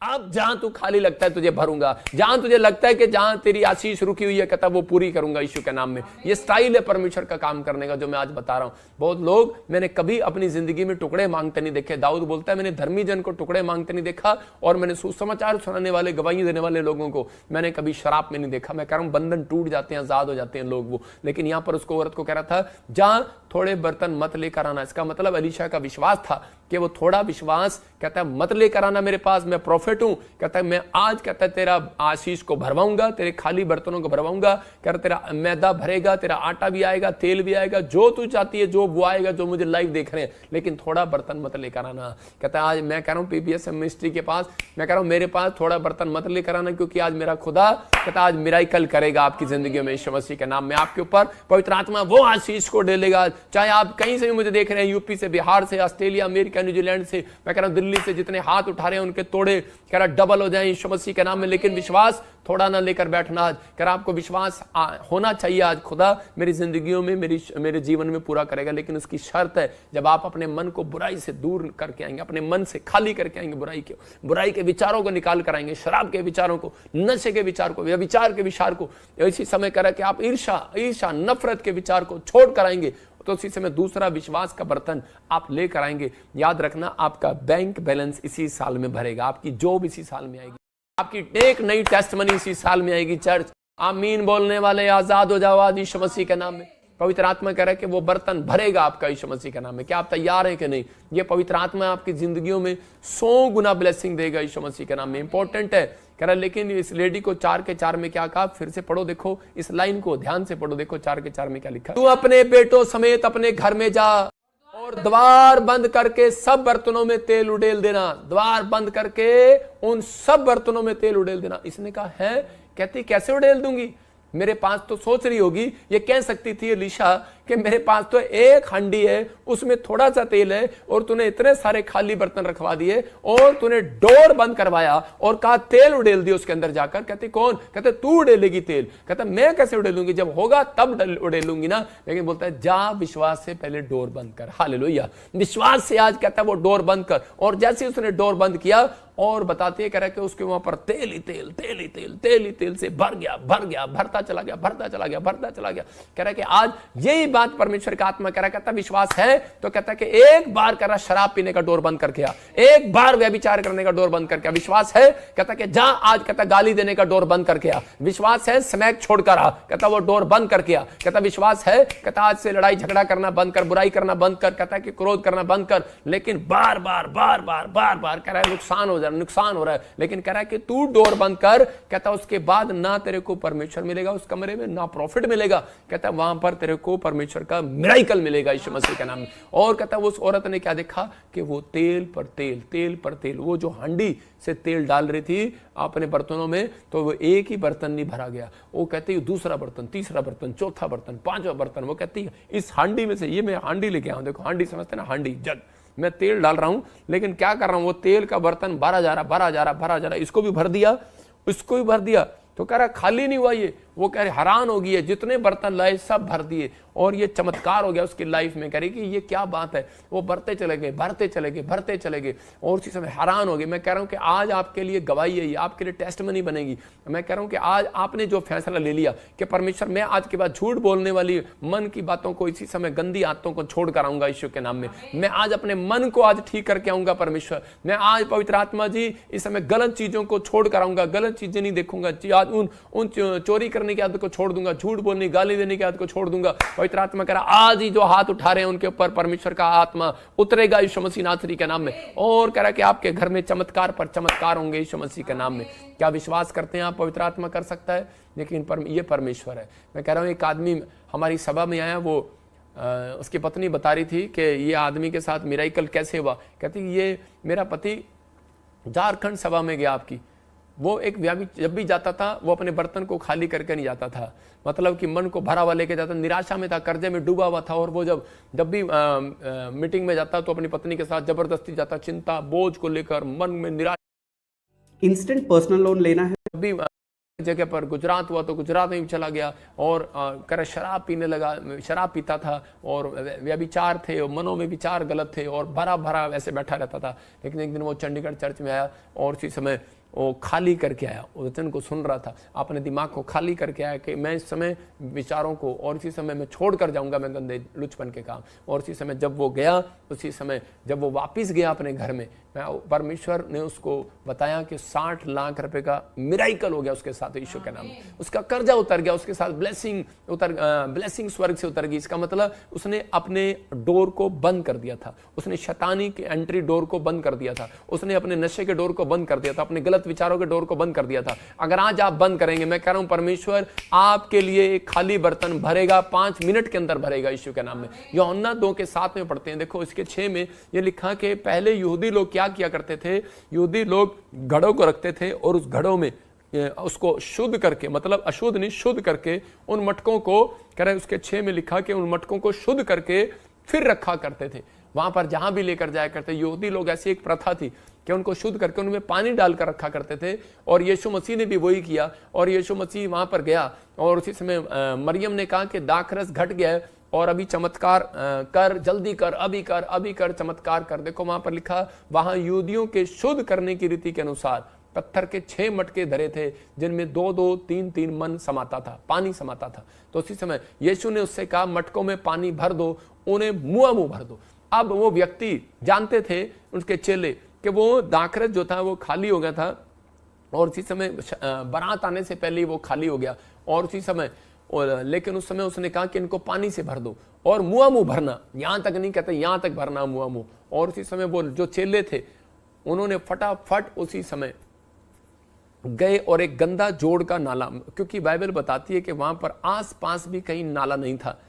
अब जहां तू खाली लगता है तुझे भरूंगा, जहां तुझे लगता है कि जहां तेरी आशीष रुकी हुई है, कहता वो पूरी करूंगा यीशु के नाम में। ये स्टाइल है परमेश्वर का काम करने का, जो मैं आज बता रहा हूं। बहुत लोग, मैंने कभी अपनी जिंदगी में टुकड़े मांगते नहीं देखे। दाऊद बोलता है मैंने धर्मी जन को टुकड़े मांगते नहीं देखा, और मैंने सुसमाचार सुनाने वाले, गवाही देने वाले लोगों को मैंने कभी शराब में नहीं देखा। मैं कह रहा हूं बंधन टूट जाते हैं, आजाद हो जाते हैं लोग वो। लेकिन यहां पर उसको, औरत को कह रहा था जहां थोड़े बर्तन मत लेकर आना। इसका मतलब एलीशा का विश्वास था कि वो थोड़ा विश्वास, कहता है मत लेकर आना मेरे पास, मैं प्रॉफिट हूं। कहता है मैं आज, कहता है तेरा आशीष को भरवाऊंगा, तेरे खाली बर्तनों को भरवाऊंगा। कहता है तेरा मैदा भरेगा, तेरा आटा भी आएगा, तेल भी आएगा, जो तू चाहती है जो वो आएगा, जो मुझे लाइव देख रहे हैं, लेकिन थोड़ा बर्तन मत लेकर आना। कहता है आज मैं कह रहा हूं पीपीएस मिनिस्ट्री के पास, मैं कह रहा हूं मेरे पास थोड़ा बर्तन मत लेकर आना, क्योंकि आज मेरा खुदा, कहता आज मिराकल करेगा आपकी जिंदगी में। यीशु मसीह के नाम में आपके ऊपर पवित्र आत्मा वो आशीष को डालेगा। चाहे आप कहीं से भी मुझे देख रहे हैं, यूपी से, बिहार से, ऑस्ट्रेलिया, अमेरिका, न्यूजीलैंड से, मैं कह रहा हूं दिल्ली से, जितने हाथ उठा रहे हैं उनके तोड़े कह रहा डबल हो जाए यीशु मसीह के नाम में। लेकिन विश्वास थोड़ा ना लेकर बैठना आज, कह रहा आपको विश्वास होना चाहिए आज खुदा मेरी जिंदगियों में मेरे जीवन में पूरा करेगा। लेकिन उसकी शर्त है जब आप अपने मन को बुराई से दूर करके आएंगे, अपने मन से खाली करके आएंगे, बुराई के विचारों को निकाल कर आएंगे, शराब के विचारों को, नशे के विचार को, व्यभिचार के विचार को। इसी समय कह रहा है कि आप ईर्ष्या नफरत के विचार को छोड़ कर आएंगे, तो उसी समय दूसरा विश्वास का बर्तन आप लेकर आएंगे। याद रखना आपका बैंक बैलेंस इसी साल में भरेगा, आपकी जॉब इसी साल में आएगी, आपकी एक नई टेस्टमनी इसी साल में आएगी। चर्च आमीन बोलने वाले आजाद हो जाओ आज यीशु मसीह के नाम में। पवित्र आत्मा कह रहा है कि वो बर्तन भरेगा आपका यीशु मसीह के नाम में। क्या आप तैयार हैं कि नहीं? ये पवित्र आत्मा आपकी जिंदगियों में 100 गुना ब्लेसिंग देगा यीशु मसीह के नाम में। इंपॉर्टेंट है कह रहा, लेकिन इस लेडी को 4 के 4 में क्या कहा? फिर से पढ़ो, देखो इस लाइन को ध्यान से पढ़ो, देखो 4 के 4 में क्या लिखा। तू अपने बेटों समेत अपने घर में जा और द्वार बंद करके सब बर्तनों में तेल उड़ेल देना। द्वार बंद करके उन सब बर्तनों में तेल उड़ेल देना। इसने कहा है, कहती कैसे उड़ेल दूंगी? मेरे पास तो सोच रही होगी, ये कह सकती थी एलीशा कि मेरे पास तो एक हांडी है, उसमें थोड़ा सा तेल है और तूने इतने सारे खाली बर्तन रखवा दिए और तूने डोर बंद करवाया और कहा तेल उड़ेल दिया उसके अंदर जाकर। कहते कौन? कहते तू उड़ेलेगी तेल। कहता मैं कैसे उड़ेलूंगी? जब होगा तब उड़ेलूंगी ना। लेकिन बोलता है जा विश्वास से पहले डोर बंद कर। हालेलुया, विश्वास से आज कहता है वो डोर बंद कर। और जैसे उसने डोर बंद किया और बताते कह रहा कि उसके वहां पर तेल ही तेल से भर गया, भरता चला गया। कह रहा कि आज यही बात परमेश्वर का आत्मा कह रहा, कहता विश्वास है तो कहता कि एक बार कह रहा शराब पीने का डोर बंद करके आ, एक बार व्यभिचार करने का डोर बंद करके आ। विश्वास है कहता कि जा आज कहता गाली देने का डोर बंद करके आ। विश्वास है स्मैक छोड़कर आ, कहता वो डोर बंद करके आ। कहता विश्वास है कहता आज से लड़ाई झगड़ा करना बंद कर, बुराई करना बंद कर, कहता कि क्रोध करना बंद कर। लेकिन बार बार कह रहा है नुकसान हो रहा है। लेकिन कह रहा है कि तू डोर बंद कर। कहता उसके बाद ना तेरे को परमेश्वर मिलेगा उस कमरे में, ना प्रॉफिट मिलेगा। कहता वहां पर तेरे को परमेश्वर का मिराकल मिलेगा यीशु मसीह के नाम में। और कहता उस औरत ने क्या देखा कि वो तेल पर तेल, वो जो हांडी से तेल डाल रही थी अपने बर्तनों में, तो वो एक ही बर्तन नहीं भरा गया। वो कहती दूसरा बर्तन, तीसरा बर्तन, चौथा बर्तन, पांचवा बर्तन। वो कहती इस हांडी में से, ये मैं हांडी लेके आऊं, देखो हांडी समझते ना, हांडी जग, मैं तेल डाल रहा हूं, लेकिन क्या कर रहा हूं, वो तेल का बर्तन भरा जा रहा, इसको भी भर दिया, उसको भी भर दिया। तो कह रहा खाली नहीं हुआ ये, वो कह रहे हैरान हो गई है, जितने बर्तन लाए सब भर दिए। और ये चमत्कार हो गया उसकी लाइफ में। कह रही कि ये क्या बात है। वो भरते चले गए और उसी समय हैरान हो गए। मैं कह रहा हूं कि आज आपके लिए गवाही है, ये आपके लिए टेस्टमनी बनेगी। मैं कह रहा हूं कि आज आपने जो फैसला ले लिया कि परमेश्वर मैं आज के बाद झूठ बोलने वाली मन की बातों को, इसी समय गंदी आदतों को छोड़ कर आऊंगा यीशु के नाम में। मैं आज अपने मन को आज ठीक करके आऊंगा परमेश्वर। मैं आज पवित्र आत्मा जी इस समय गलत चीजों को छोड़ कर आऊंगा, गलत चीजें नहीं देखूंगा। आज उन चोरी करने की आदत को छोड़ दूंगा, झूठ बोलने गाली देने की आदत को छोड़ दूंगा। पवित्र आत्मा कह रहा आज ही जो हाथ उठा रहे हैं उनके ऊपर परमेश्वर का आत्मा उतरेगा यीशु मसीह नासरी के नाम में। और कह रहा कि आपके घर में चमत्कार पर चमत्कार होंगे यीशु मसीह के नाम में। क्या विश्वास करते हैं आप पवित्र आत्मा कर सकता है? लेकिन ये परमेश्वर है। मैं कह रहा हूं एक आदमी हमारी सभा में आया, वो उसकी पत्नी बता रही थी कि ये आदमी के साथ मिराकल कैसे हुआ। कहती ये मेरा पति झारखंड सभा में गया आपकी, वो एक व्यापी जब भी जाता था वो अपने बर्तन को खाली करके नहीं जाता था, मतलब कि मन को भरा हुआ लेके जाता, निराशा में था, कर्जे में डूबा हुआ था। और वो जब भी मीटिंग में जाता तो अपनी पत्नी के साथ जबरदस्ती जाता, चिंता बोझ को लेकर मन में निराशा। इंस्टेंट पर्सनल लोन लेना है, जब भी जगह पर गुजरात हुआ तो गुजरात में भी चला गया और कर शराब पीने लगा, शराब पीता था और व्यभिचार थे और मनों में विचार गलत थे और भरा वैसे बैठा रहता था। लेकिन एक दिन वो चंडीगढ़ चर्च में आया और उसी समय वो खाली करके आया, वचन को सुन रहा था, अपने दिमाग को खाली करके आया कि मैं इस समय विचारों को और इसी समय मैं छोड़ कर जाऊंगा मैं गंदे लुचपन के काम। और इसी समय जब वो गया, उसी समय जब वो वापस गया अपने घर में, परमेश्वर ने उसको बताया कि 60 लाख रुपए का मिराकल हो गया उसके साथ यीशु के नाम में। उसका कर्जा उतर गया, उसके साथ ब्लेसिंग स्वर्ग से उतर गई। इसका मतलब उसने अपने डोर को बंद कर दिया था, उसने शैतानी के एंट्री डोर को बंद कर दिया था, उसने अपने नशे के डोर को बंद कर दिया था, अपने गलत विचारों के डोर को बंद कर दिया था। अगर आज आप बंद करेंगे, मैं कह रहा हूं परमेश्वर आपके लिए एक खाली बर्तन भरेगा, 5 मिनट के अंदर भरेगा यीशु के नाम में। यूहन्ना 2:7 में पढ़ते हैं, देखो इसके 6 में ये लिखा कि पहले यहूदी लोग क्या किया करते थे, यहूदी लोग घड़ों को रखते थे और उस घड़ों में उसको शुद्ध करके, मतलब अशुद्ध नहीं शुद्ध करके, उन मटकों को कह रहे उसके 6 में लिखा कि उन मटकों को शुद्ध करके फिर रखा करते थे, वहां पर जहां भी लेकर जाया करते। यहूदी लोग ऐसी एक प्रथा थी कि उनको शुद्ध करके उनमें पानी डालकर रखा करते थे। और यीशु मसीह ने भी वही किया। और यीशु मसीह वहां पर गया और उसी समय मरियम ने कहा कि दाखरस घट गया है और अभी चमत्कार कर, जल्दी कर, अभी कर, चमत्कार कर। देखो वहां पर लिखा, वहां यहूदियों के शुद्ध करने की रीति के अनुसार पत्थर के 6 मटके धरे थे जिनमें 2-2, 3-3 मन समाता था, पानी समाता था। तो उसी समय यीशु ने उससे कहा, मटकों में पानी भर दो, उन्हें मुंह भर दो। अब वो व्यक्ति जानते थे, उनके चेले, कि वो दाखरस जो था वो खाली हो गया था और उसी समय बारात आने से पहले ही वो खाली हो गया। और उसी समय लेकिन उस समय उसने कहा कि इनको पानी से भर दो और मुंह भरना, यहां तक नहीं कहते, यहां तक भरना, मुंह। और उसी समय वो जो चेले थे उन्होंने फटाफट उसी समय गए और एक गंदा जोड़ का नाला, क्योंकि बाइबल बताती है कि वहां पर आसपास भी कहीं नाला नहीं था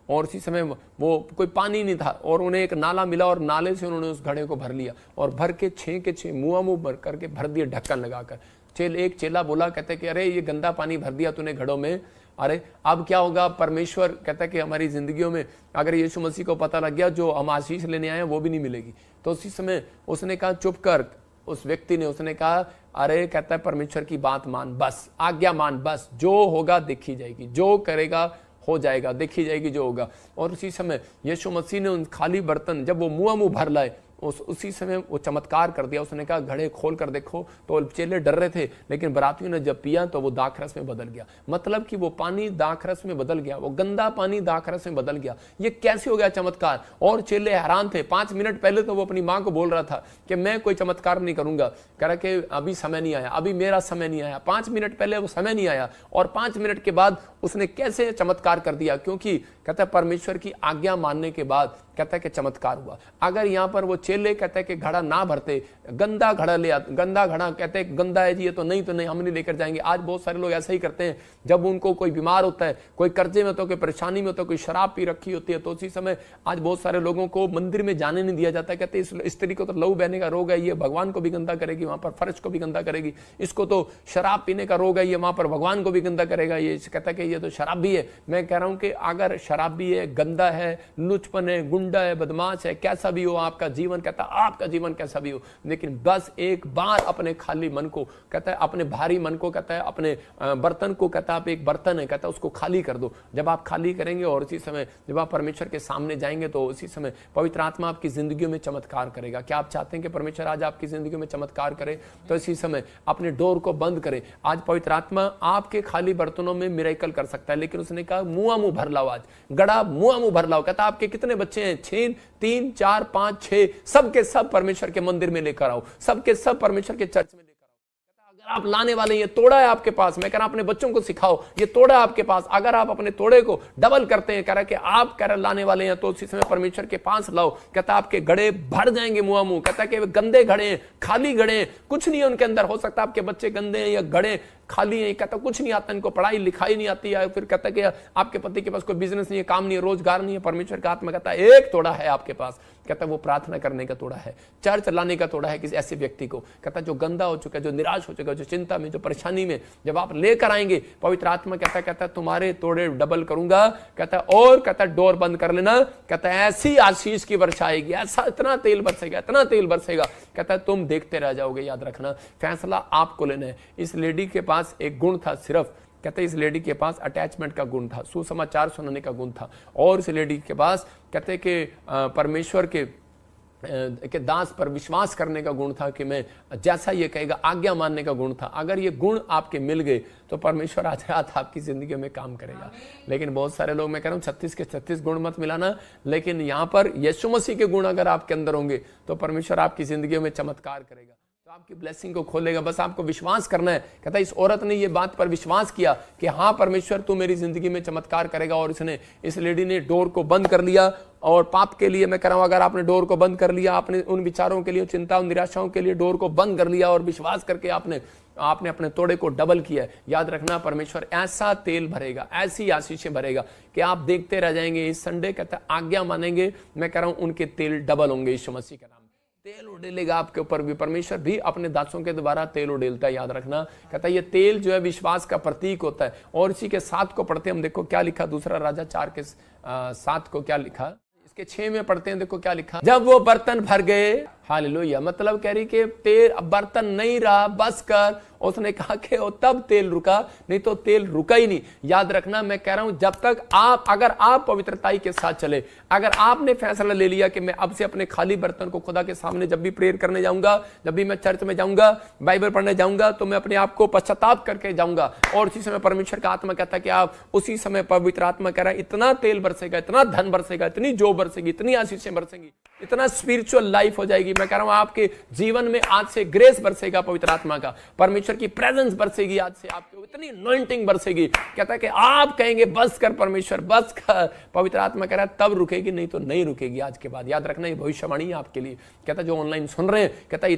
और उसी समय वो कोई पानी नहीं था और उन्हें एक नाला मिला और नाले से उन्होंने उस घड़े को भर लिया और भर के 6 के 6 मुंह भर करके भर दिए, ढक्कन लगाकर। एक चेला बोला, कहते कि अरे ये गंदा पानी भर दिया तूने घड़ों में, अरे अब क्या होगा। परमेश्वर कहता है कि हमारी जिंदगियों में अगर यीशु मसीह को पता लग गया, जो हम आशीष लेने आए हैं वो भी नहीं मिलेगी। तो उसी समय उसने कहा, चुप कर। उस व्यक्ति ने, उसने कहा, अरे कहता है परमेश्वर की बात मान, बस आज्ञा मान, बस जो होगा देखी जाएगी, जो करेगा हो जाएगा, देखी जाएगी जो होगा। और उसी समय यीशु मसीह ने उन खाली बर्तन जब वो मुंह भर लाए, उसी समय वो चमत्कार कर दिया। उसने कहा घड़े खोल कर देखो। तो चेले डर रहे थे, लेकिन बरातियों ने जब पिया तो वो दाखरस में बदल गया। मतलब कि वो पानी दाखरस में बदल गया, वो गंदा पानी दाखरस में बदल गया। ये कैसे हो गया चमत्कार? और चेले हैरान थे। 5 मिनट पहले तो वो अपनी मां को बोल रहा था कि मैं कोई चमत्कार नहीं करूंगा, कह रहा कि अभी समय नहीं आया, अभी मेरा समय नहीं आया। 5 मिनट पहले वो समय नहीं आया और 5 मिनट के बाद उसने कैसे चमत्कार कर दिया? क्योंकि कहता है परमेश्वर की आज्ञा मानने के बाद कहता है कि चमत्कार हुआ। अगर यहां पर वो चेले कहते हैं कि घड़ा ना भरते, गंदा घड़ा ले आते, गंदा घड़ा कहते हैं गंदा है जी, ये तो नहीं हम नहीं लेकर जाएंगे। आज बहुत सारे लोग ऐसा ही करते हैं, जब उनको कोई बीमार होता है, कोई कर्जे में होता है, कोई परेशानी में होता है, कोई शराब पी रखी होती है, तो उसी समय आज बहुत सारे लोगों को मंदिर में जाने नहीं दिया जाता। कहते हैं इस स्त्री को तो लहू बहने का रोग है, ये भगवान को भी गंदा करेगी, वहां पर फर्श को भी गंदा करेगी। इसको तो शराब पीने का रोग है, ये वहां पर भगवान को भी गंदा करेगा। ये कहता है कि ये तो शराब भी है। मैं कह रहा हूं कि अगर शराब भी है, गंदा है, लुचपन है, गुंडा है, बदमाश है, कैसा भी हो आपका जीवन, कहता आपका जीवन कैसा भी हो, लेकिन बस एक बार अपने खाली मन को, कहता है अपने भारी मन को, कहता है अपने बर्तन को, कहता है आप एक बर्तन है, कहता है उसको खाली कर दो। जब आप खाली करेंगे और उसी समय जब आप परमेश्वर के सामने जाएंगे तो उसी समय पवित्र आत्मा आपकी जिंदगी में चमत्कार करेगा। क्या आप चाहते हैं कि परमेश्वर आज आपकी जिंदगी में चमत्कार करे? तो इसी समय अपने डोर को बंद करें। आज पवित्र आत्मा आपके खाली बर्तनों में मिरेकल कर सकता है, लेकिन उसने कहा मुंह भर लाओ, आज गड़ा मुंह भर लाओ। कहता आपके कितने बच्चे हैं? 6, 3, 4, 5, 6, सबके सब परमेश्वर के मंदिर में लेकर आओ, सबके सब परमेश्वर के चर्च में लेकर आओ। अगर आप लाने वाले, ये तोड़ा है आपके पास, मैं कह रहा अपने बच्चों को सिखाओ, ये तोड़ा है आपके पास, अगर आप अपने तोड़े को डबल करते हैं, कह रहा कि आप कह रहे लाने वाले हैं, तो उसी समय परमेश्वर के पास लाओ। कहता आपके घड़े भर जाएंगे मुंह। कहता कि गंदे घड़े हैं, खाली घड़े हैं, कुछ नहीं है उनके अंदर। हो सकता है आपके बच्चे गंदे हैं या घड़े खाली है, कहता कुछ नहीं आता, इनको पढ़ाई लिखाई नहीं आती है, फिर कहता कि आपके पति के पास कोई बिजनेस नहीं है, काम नहीं है, रोजगार नहीं है। परमेश्वर का आत्मा कहता है एक तोड़ा है आपके पास, कहता वो प्रार्थना करने का तोड़ा है, चर्च लाने का तोड़ा है किसी ऐसे व्यक्ति को। कहता जो गंदा हो चुका है, जो निराश हो चुका है, जो चिंता में, जो परेशानी में, जब आप लेकर आएंगे, पवित्र आत्मा कहता तुम्हारे तोड़े डबल करूंगा। कहता और कहता डोर बंद कर लेना। कहता ऐसी आशीष की वर्षा आएगी, ऐसा इतना तेल बरसेगा, इतना तेल बरसेगा, कहता तुम देखते रह जाओगे। याद रखना, फैसला आपको लेना है। इस लेडी के पास एक गुण था सिर्फ, कहते इस लेडी के पास अटैचमेंट का गुण था, सुसमाचार सुनाने का गुण था। और इस लेडी के पास कहते कि परमेश्वर के दास पर विश्वास करने का गुण था, कि मैं जैसा ये कहेगा आज्ञा मानने का गुण था। अगर ये गुण आपके मिल गए तो परमेश्वर आज रात आपकी जिंदगी में काम करेगा। लेकिन बहुत सारे लोग, मैं कह रहा हूं 36 के 36 गुण मत मिलाना, लेकिन यहां पर यीशु मसीह के गुण अगर आपके अंदर होंगे तो परमेश्वर आपकी जिंदगी में चमत्कार करेगा, तो आपकी ब्लेसिंग को खोलेगा। बस आपको विश्वास करना है। कहता इस औरत ने ये बात पर विश्वास किया कि हाँ परमेश्वर तू मेरी जिंदगी में चमत्कार करेगा, और इसने, इस लेडी ने डोर को बंद कर लिया। और पाप के लिए मैं कह रहा हूं, अगर आपने डोर को बंद कर लिया, आपने उन विचारों के लिए, चिंता, निराशाओं के लिए डोर को बंद कर लिया और विश्वास करके आपने अपने तोड़े को डबल किया, याद रखना परमेश्वर ऐसा तेल भरेगा, ऐसी आशीषें भरेगा कि आप देखते रह जाएंगे। इस संडे कहता है आज्ञा मानेंगे, मैं कह रहा हूं उनके तेल डबल होंगे यीशु मसीह के नाम। तेल उड़ेलेगा आपके ऊपर भी। परमेश्वर भी अपने दासों के द्वारा तेल उड़ेलता है, याद रखना। कहता है ये तेल जो है विश्वास का प्रतीक होता है। और इसी के 7 को पढ़ते हैं हम, देखो क्या लिखा, दूसरा राजा 4 के 7 को क्या लिखा, इसके 6 में पढ़ते हैं, देखो क्या लिखा। जब वो बर्तन भर गए हालेलुया। मतलब कह रही कि तेल अब बर्तन नहीं रहा, बस कर। उसने कहा कि वो तब तेल रुका, नहीं तो तेल रुका ही नहीं। याद रखना, मैं कह रहा हूं जब तक अगर आप पवित्रताई के साथ चले, अगर आपने फैसला ले लिया कि मैं अब से अपने खाली बर्तन को खुदा के सामने जब भी प्रेयर करने जाऊंगा, जब भी मैं चर्च में जाऊंगा, बाइबल पढ़ने जाऊंगा, तो मैं अपने आप को पश्चाताप करके जाऊंगा। और उसी समय परमेश्वर का आत्मा कहता है कि आप उसी समय पवित्र आत्मा कह रहा है इतना तेल बरसेगा, इतना धन बरसेगा, इतनी जो बरसेगी, इतनी आशीषें बरसेंगी, इतना स्पिरिचुअल लाइफ हो जाएगी। मैं कह रहा हूं आपके जीवन में आज से ग्रेस बरसेगा पवित्र आत्मा का, परमेश्वर की प्रेजेंस बरसेगी आज से आपको, इतनी अनॉइंटिंग बरसेगी। कहता है कि आप कहेंगे बस कर परमेश्वर, बस कर। पवित्र आत्मा कह रहा है तब रुकेगी, नहीं तो नहीं रुकेगी आज के बाद। याद रखना, ये भविष्यवाणी है आपके लिए। कहता है जो ऑनलाइन सुन रहे हैं, कहता है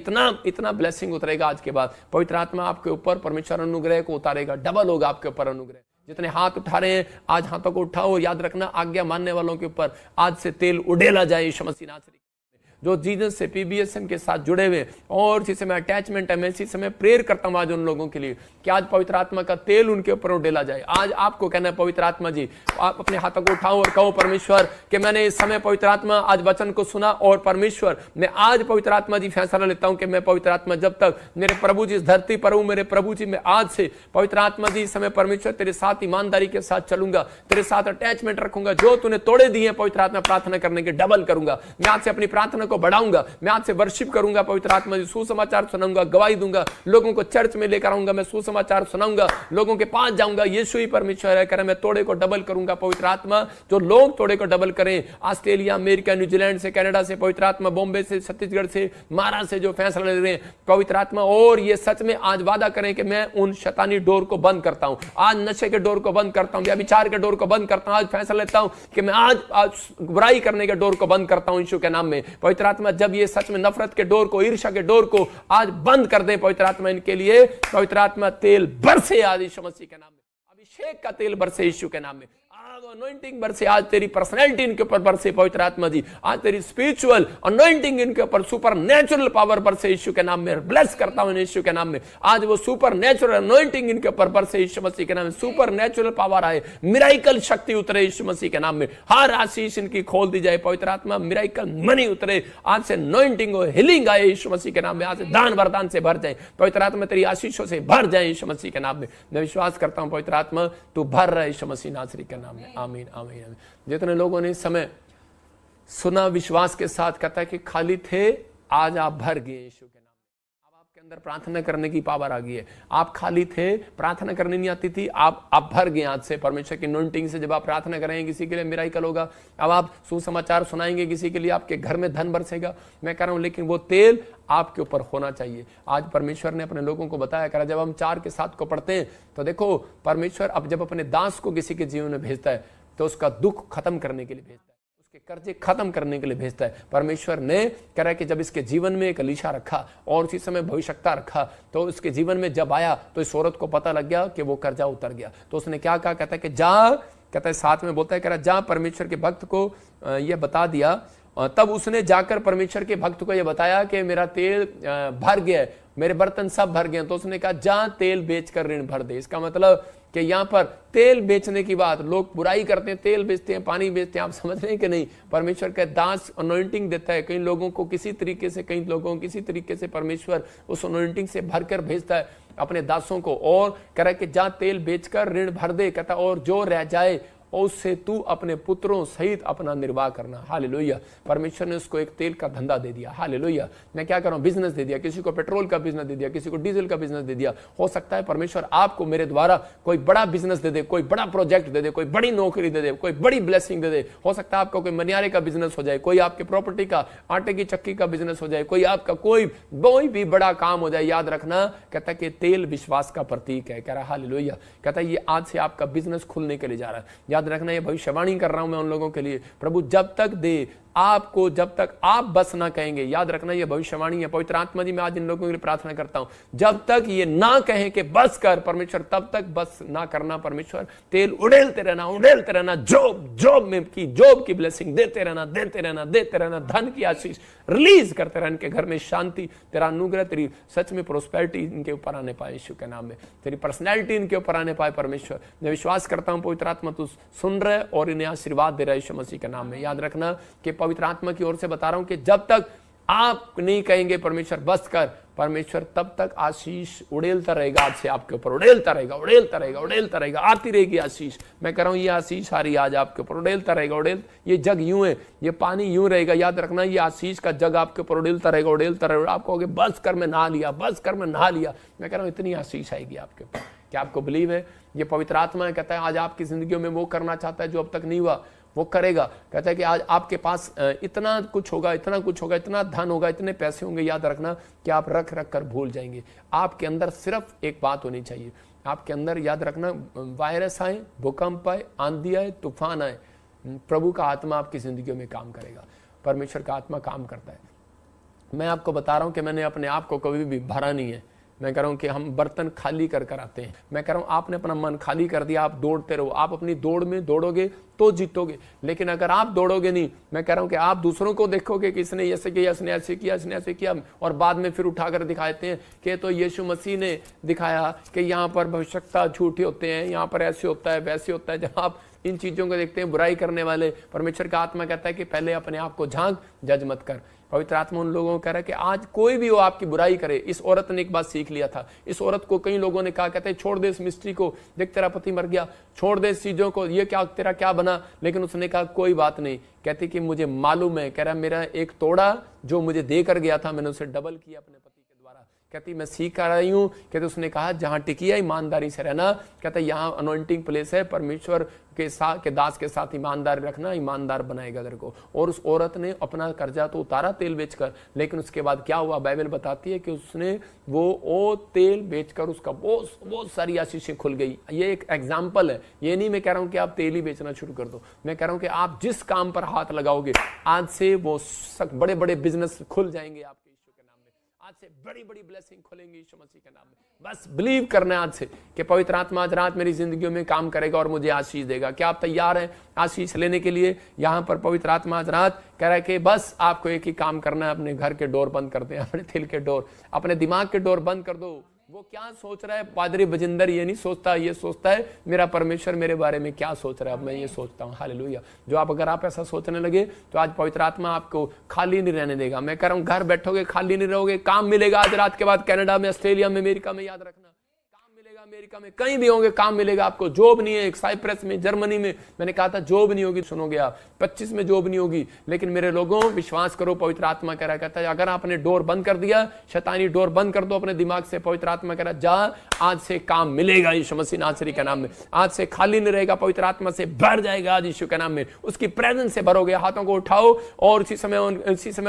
इतना ब्लेसिंग उतरेगा आज के बाद। पवित्र आत्मा आपके ऊपर परमेश्वर अनुग्रह को उतारेगा, डबल होगा आपके ऊपर अनुग्रह। जितने हाथ उठा रहे हैं आज हाथों को उठाओ। याद रखना, आज्ञा मानने वालों के ऊपर आज से तेल उड़ेला जाए यीशु मसीह नासरी। जो जीसस से पीबीएसएम के साथ जुड़े हुए और जिस समय अटैचमेंट है, मैं इसी समय प्रेयर करता हूं आज उन लोगों के लिए कि आज पवित्र आत्मा का तेल उनके ऊपर उड़ेला जाए। आज आपको कहना है पवित्र आत्मा जी, आप अपने हाथों को उठाओ और कहो परमेश्वर कि मैंने इस समय पवित्र आत्मा आज वचन को सुना, और परमेश्वर मैं आज पवित्र आत्मा जी फैसला लेता हूं कि मैं पवित्र आत्मा जब तक मेरे प्रभु जी इस धरती पर हूं, मेरे प्रभु जी मैं आज से पवित्र आत्मा जी इस समय परमेश्वर तेरे साथ ईमानदारी के साथ चलूंगा, तेरे साथ अटैचमेंट रखूंगा। जो तूने तोड़े दिए पवित्र आत्मा प्रार्थना करने के डबल करूंगा। मैं आज से अपनी प्रार्थना को बढ़ाऊंगा, मैं आज से वर्शिप करूंगा पवित्र आत्मा जी, सुसमाचार सुनाऊंगा, गवाही दूंगा, लोगों को चर्च में लेकर आऊंगा, मैं सुसमाचार सुनाऊंगा, लोगों के पास जाऊंगा। यीशु ही परमेश्वर है, मैं तोड़े को डबल करूंगा पवित्र आत्मा। जो लोग तोड़े को डबल करें, ऑस्ट्रेलिया, अमेरिका, न्यूजीलैंड से, कनाडा से पवित्र आत्मा, बॉम्बे से, छत्तीसगढ़ से, महाराष्ट्र से जो फैसला ले रहे हैं पवित्र आत्मा, और ये सच में आज वादा करें कि मैं उन शैतानी डोर को बंद करता हूं, आज नशे के डोर को बंद करता हूं, व्यभिचार के डोर को बंद करता हूं। आज फैसला लेता हूं कि मैं आज बुराई करने के डोर को बंद करता हूं यीशु के नाम में। पवित्र आत्मा जब ये सच में नफरत के डोर को, ईर्ष्या के डोर को आज बंद कर दें पवित्र आत्मा इनके लिए। पवित्र आत्मा तेल बरसे आज यीशु मसीह के नाम में, अभिषेक का तेल बरसे यीशु के नाम में, अनॉइंटिंग बरसे आज, तेरी पर्सनैलिटी इनके ऊपर बरसे पवित्र आत्मा जी, आज तेरी स्पिरिचुअल अनॉइंटिंग इनके ऊपर, सुपर नेचुरल पावर बरसे यीशु के नाम में। ब्लेस करता हूं यीशु के नाम में, आज वो सुपर नेचुरल अनॉइंटिंग इनके ऊपर बरसे यीशु मसीह के नाम में। सुपर नेचुरल पावर आए, मिराइकल शक्ति उतरे यीशु मसीह के नाम में। हर आशीष इनकी खोल दी जाए पवित्र आत्मा, मिराइकल मनी उतरे आज से, अनॉइंटिंग और हीलिंग आए यीशु मसीह के नाम में। आज से दान वरदान से भर जाए पवित्र आत्मा, तेरी आशीषों से भर जाए यीशु मसीह के नाम में। मैं विश्वास करता हूं पवित्र आत्मा तू भर रहा है यीशु मसीह नासरी के नाम में। आमीन आमीन। जितने लोगों ने इस समय सुना विश्वास के साथ, कहता है कि खाली थे आज आप भर गए यीशु के नाम में। अब आपके अंदर प्रार्थना करने की पावर आ गई है। आप खाली थे, प्रार्थना करनी नहीं आती थी, आप भर गए आज से परमेश्वर की अनॉइंटिंग से। जब आप प्रार्थना करेंगे किसी के लिए मिराकल होगा, अब आप सुसमाचार सुनाएंगे किसी के लिए, आपके घर में धन बरसेगा। मैं कह रहा हूं लेकिन वो तेल आपके ऊपर होना चाहिए। आज परमेश्वर ने अपने लोगों को बताया करा, जब हम 4 के 7 को पढ़ते हैं तो देखो परमेश्वर अब जब अपने दास को किसी के जीवन में भेजता है तो उसका दुख खत्म करने के लिए भेजता है, उसके कर्जे खत्म करने के लिए भेजता है। परमेश्वर ने कह रहा है कि जब इसके जीवन में एक एलीशा रखा और उसी समय भविष्यवक्ता रखा, तो उसके जीवन में जब आया तो इस औरत को पता लग गया कि वो कर्जा उतर गया। तो उसने क्या कहा, कहता है कि जा, कहता है साथ में बोलता है, कह रहा जा परमेश्वर के भक्त को यह बता दिया। तब उसने जाकर परमेश्वर के भक्त को यह बताया कि मेरा तेल भर गया, मेरे बर्तन सब भर गए। तो उसने कहा जा तेल बेचकर ऋण भर दे। इसका मतलब कि यहाँ पर तेल बेचने की बात, लोग बुराई करते हैं, तेल बेचते हैं, पानी बेचते हैं, आप समझ रहे हैं कि नहीं। परमेश्वर का दास अनॉइंटिंग देता है, कई लोगों को किसी तरीके से, कई लोगों को किसी तरीके से परमेश्वर उस अनॉइंटिंग से भरकर भेजता है अपने दासों को, और कह रहा है कि जा तेल बेचकर ऋण भर दे। कहता और जो रह जाए और उससे तू अपने पुत्रों सहित अपना निर्वाह करना। हालेलुया। परमेश्वर ने उसको एक तेल का धंधा दे दिया। हालेलुया। मैं क्या कर रहा हूं, बिजनेस दे दिया, किसी को पेट्रोल का बिजनेस दे दिया, किसी को डीजल का बिजनेस दे दिया। हो सकता है परमेश्वर आपको मेरे द्वारा कोई बड़ा बिजनेस दे दे, कोई बड़ा प्रोजेक्ट दे दे, कोई बड़ी नौकरी दे दे, कोई बड़ी ब्लेसिंग दे दे। हो सकता है आपका कोई मनियारे का बिजनेस हो जाए, कोई आपके प्रॉपर्टी का, आटे की चक्की का बिजनेस हो जाए, कोई आपका कोई भी बड़ा काम हो जाए। याद रखना, कहता है कि तेल विश्वास का प्रतीक है। कह रहा है हालेलुया। कहता है ये आज से आपका बिजनेस खुलने के लिए जा रहा है। याद रखना, ये भविष्यवाणी कर रहा हूं मैं उन लोगों के लिए, प्रभु जब तक दे आपको, जब तक आप बस ना कहेंगे। याद रखना ये भविष्यवाणी है। पवित्र आत्मा जी मैं आज इन लोगों के लिए प्रार्थना करता हूं, जब तक ये ना कहें कि बस कर परमेश्वर, तब तक बस ना करना परमेश्वर। तेल उड़ेलते रहना, उड़ेलते रहना, जॉब की ब्लेसिंग देते रहना, देते रहना, देते रहना, धन की आशीष रिलीज करते रहना, इनके घर में शांति, तेरा अनुग्रह, तेरी सच में प्रोस्पेरिटी इनके ऊपर आने पाए यीशु के नाम में, तेरी पर्सनैलिटी इनके ऊपर आने पाए परमेश्वर। मैं विश्वास करता हूं पवित्र आत्मा तू सुन रहे और इन्हें आशीर्वाद दे रहा है यीशु मसीह के नाम में। याद रखना कि पवित्र आत्मा की ओर से बता रहा हूं कि जब तक आप नहीं कहेंगे परमेश्वर बस कर, परमेश्वर तब तक आशीष उड़ेलता रहेगा आज से आपके ऊपर, उड़ेलता रहेगा, उड़ेलता रहेगा, उड़ेलता रहेगा, आती रहेगी आशीष। मैं कह रहा हूं ये आशीष आ रही है आज आपके ऊपर, उड़ेलता रहेगा, ये जग यूं है, ये पानी यूं रहेगा, याद रखना ये आशीष का जग आपके ऊपर उड़ेलता रहेगा, उड़ेलता रहेगा। आप कहोगे बस कर मैं नहा लिया, बस कर मैं नहा लिया। मैं कह रहा हूं इतनी आशीष आएगी आपके ऊपर। क्या आपको बिलीव है? ये पवित्र आत्मा कहता है आज आपकी जिंदगी में वो करना चाहता है जो अब तक नहीं हुआ, वो करेगा। कहता है कि आज आपके पास इतना कुछ होगा, इतना कुछ होगा, इतना धन होगा, इतने पैसे होंगे, याद रखना कि आप रख रख कर भूल जाएंगे। आपके अंदर सिर्फ एक बात होनी चाहिए, आपके अंदर याद रखना वायरस आए, भूकंप आए, आंधी आए, तूफान आए, प्रभु का आत्मा आपकी जिंदगी में काम करेगा। परमेश्वर का आत्मा काम करता है। मैं आपको बता रहा हूं कि मैंने अपने आप को कभी भी भरा नहीं है। मैं कह रहा हूं कि हम बर्तन खाली कर कर आते हैं। मैं कह रहा हूं आपने अपना मन खाली कर दिया, आप दौड़ते रहो, आप अपनी दौड़ में दौड़ोगे तो जीतोगे। लेकिन अगर आप दौड़ोगे नहीं, मैं कह रहा हूं कि आप दूसरों को देखोगे कि इसने ऐसे किया, इसने ऐसे किया, इसने ऐसे किया, और बाद में फिर उठाकर दिखाते हैं कि तो यीशु मसीह ने दिखाया कि यहाँ पर भविष्यवक्ता झूठे होते हैं, यहाँ पर ऐसे होता है, वैसे होता है। जब आप इन चीजों को देखते हैं, बुराई करने वाले, परमेश्वर का आत्मा कहता है कि पहले अपने आप को झांक, जज मत कर। पवित्र आत्मा उन लोगों को कह रहा है कि आज कोई भी हो आपकी बुराई करे। इस औरत ने एक बात सीख लिया था। इस औरत को कई लोगों ने कहा, कहते हैं छोड़ दे इस मिस्ट्री को, देख तेरा पति मर गया, छोड़ दे इस चीजों को, ये क्या तेरा क्या बना। लेकिन उसने कहा कोई बात नहीं। कहती कि मुझे मालूम है, कह रहा मेरा एक तोड़ा जो मुझे देकर गया था मैंने उसे डबल किया अपने पति के द्वारा। कहती मैं सीख कर रही हूँ। कहते उसने कहा जहां टिकी है ईमानदारी से रहना। कहता यहाँ अनॉइंटिंग प्लेस है, परमेश्वर के साथ के दास के साथ ईमानदारी रखना, ईमानदार बनाएगा तेरे को। और उस औरत ने अपना कर्जा तो उतारा तेल बेचकर, लेकिन उसके बाद क्या हुआ बाइबल बताती है कि उसने वो तेल बेचकर उसका बहुत सारी आशीषें खुल गई। ये एक एग्जाम्पल है। ये नहीं मैं कह रहा हूं कि आप तेल ही बेचना शुरू कर दो। मैं कह रहा हूं कि आप जिस काम पर हाथ लगाओगे आज से वो बड़े बड़े बिजनेस खुल जाएंगे आपके यीशु के नाम में। आज से बड़ी बड़ी ब्लेसिंग खुलेंगी यीशु मसीह के नाम में। बस बिलीव करना है आज से कि पवित्र आत्मा आज रात मेरी जिंदगी में काम करेगा और मुझे आशीष देगा। क्या आप तैयार हैं आशीष लेने के लिए? यहाँ पर पवित्र आत्मा आज रात कह रहा है कि बस आपको एक ही काम करना है, अपने घर के डोर बंद कर दें, अपने दिल के डोर, अपने दिमाग के डोर बंद कर दो। वो क्या सोच रहा है पादरी बजिंदर ये नहीं सोचता, ये सोचता है मेरा परमेश्वर मेरे बारे में क्या सोच रहा है, अब मैं ये सोचता हूँ। हालेलुया। जो अगर आप ऐसा सोचने लगे तो आज पवित्र आत्मा आपको खाली नहीं रहने देगा। मैं कह रहा हूँ घर बैठोगे खाली नहीं रहोगे, काम मिलेगा आज रात के बाद। कनाडा में, ऑस्ट्रेलिया में, अमेरिका में, याद रखना अमेरिका में कहीं भी होंगे काम मिलेगा आपको। जॉब नहीं है, एक साइप्रस में, जर्मनी में, मैंने कहा था जॉब नहीं होगी, सुनोगे आप 25 में जॉब नहीं होगी। लेकिन मेरे लोगों विश्वास करो, पवित्र आत्मा कह रहा कहता है अगर आपने डोर बंद कर दिया, शैतानी डोर बंद कर दो अपने दिमाग से। पवित्र आत्मा कह रहा जा आज से काम मिलेगा यीशु मसीह नासरी के नाम में। आज से खाली नहीं रहेगा, पवित्र आत्मा से भर जाएगा आज यीशु के नाम में। उसकी प्रेजेंस से भरोगे। हाथों को उठाओ और उसी समय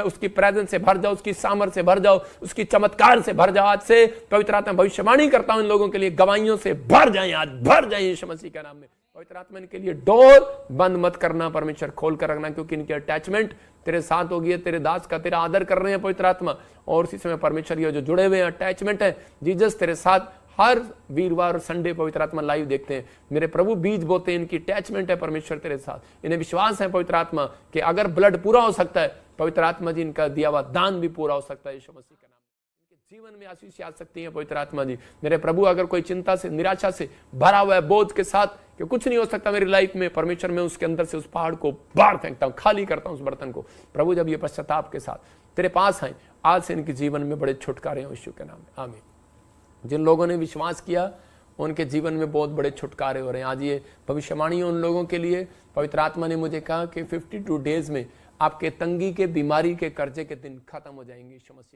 उसकी प्रेजेंस से भर जाओ, उसकी सामर्थ से भर जाओ, उसकी चमत्कार से भर जाओ। आज से पवित्र आत्मा भविष्यवाणी करता हूं इन लोगों के लिए, गवाहियों से भर जाए, आज भर जाए यीशु मसीह के नाम में। पवित्र आत्मा के लिए डोर बंद मत करना, परमेश्वर खोल कर रखना, क्योंकि इनकी अटैचमेंट तेरे साथ होगी है, तेरे दास का तेरा आदर कर रहे हैं पवित्र आत्मा। और उसी समय परमेश्वर ये जो जुड़े हुए हैं अटैचमेंट है, जीसस तेरे साथ हर वीरवार और संडे पवित्र आत्मा लाइव देखते हैं। मेरे प्रभु बीज बोते हैं, इनकी अटैचमेंट है परमेश्वर तेरे साथ। इन्हें विश्वास है पवित्र आत्मा कि अगर ब्लड पूरा हो सकता है, पवित्र आत्मा जी इनका दिया हुआ दान भी पूरा हो सकता है यीशु मसीह के नाम। जीवन में आशीष आ सकती है पवित्र आत्मा जी। मेरे प्रभु अगर कोई चिंता से, निराशा से भरा हुआ है, बोझ के साथ कि कुछ नहीं हो सकता मेरी लाइफ में, परमेश्वर में उसके अंदर से उस पहाड़ को बाहर फेंकता हूं, खाली करता हूं उस बर्तन को। प्रभु जब ये पश्चाताप के साथ तेरे पास आए, आज से इनके जीवन में बड़े छुटकारे हो यीशु के नाम में, आमीन। जिन लोगों ने विश्वास किया उनके जीवन में बहुत बड़े छुटकारे हो रहे हैं। आज ये भविष्यवाणी उन लोगों के लिए। पवित्र आत्मा ने मुझे कहा कि 52 डेज में आपके तंगी के, बीमारी के, कर्जे के दिन खत्म हो जाएंगे यीशु मसीह।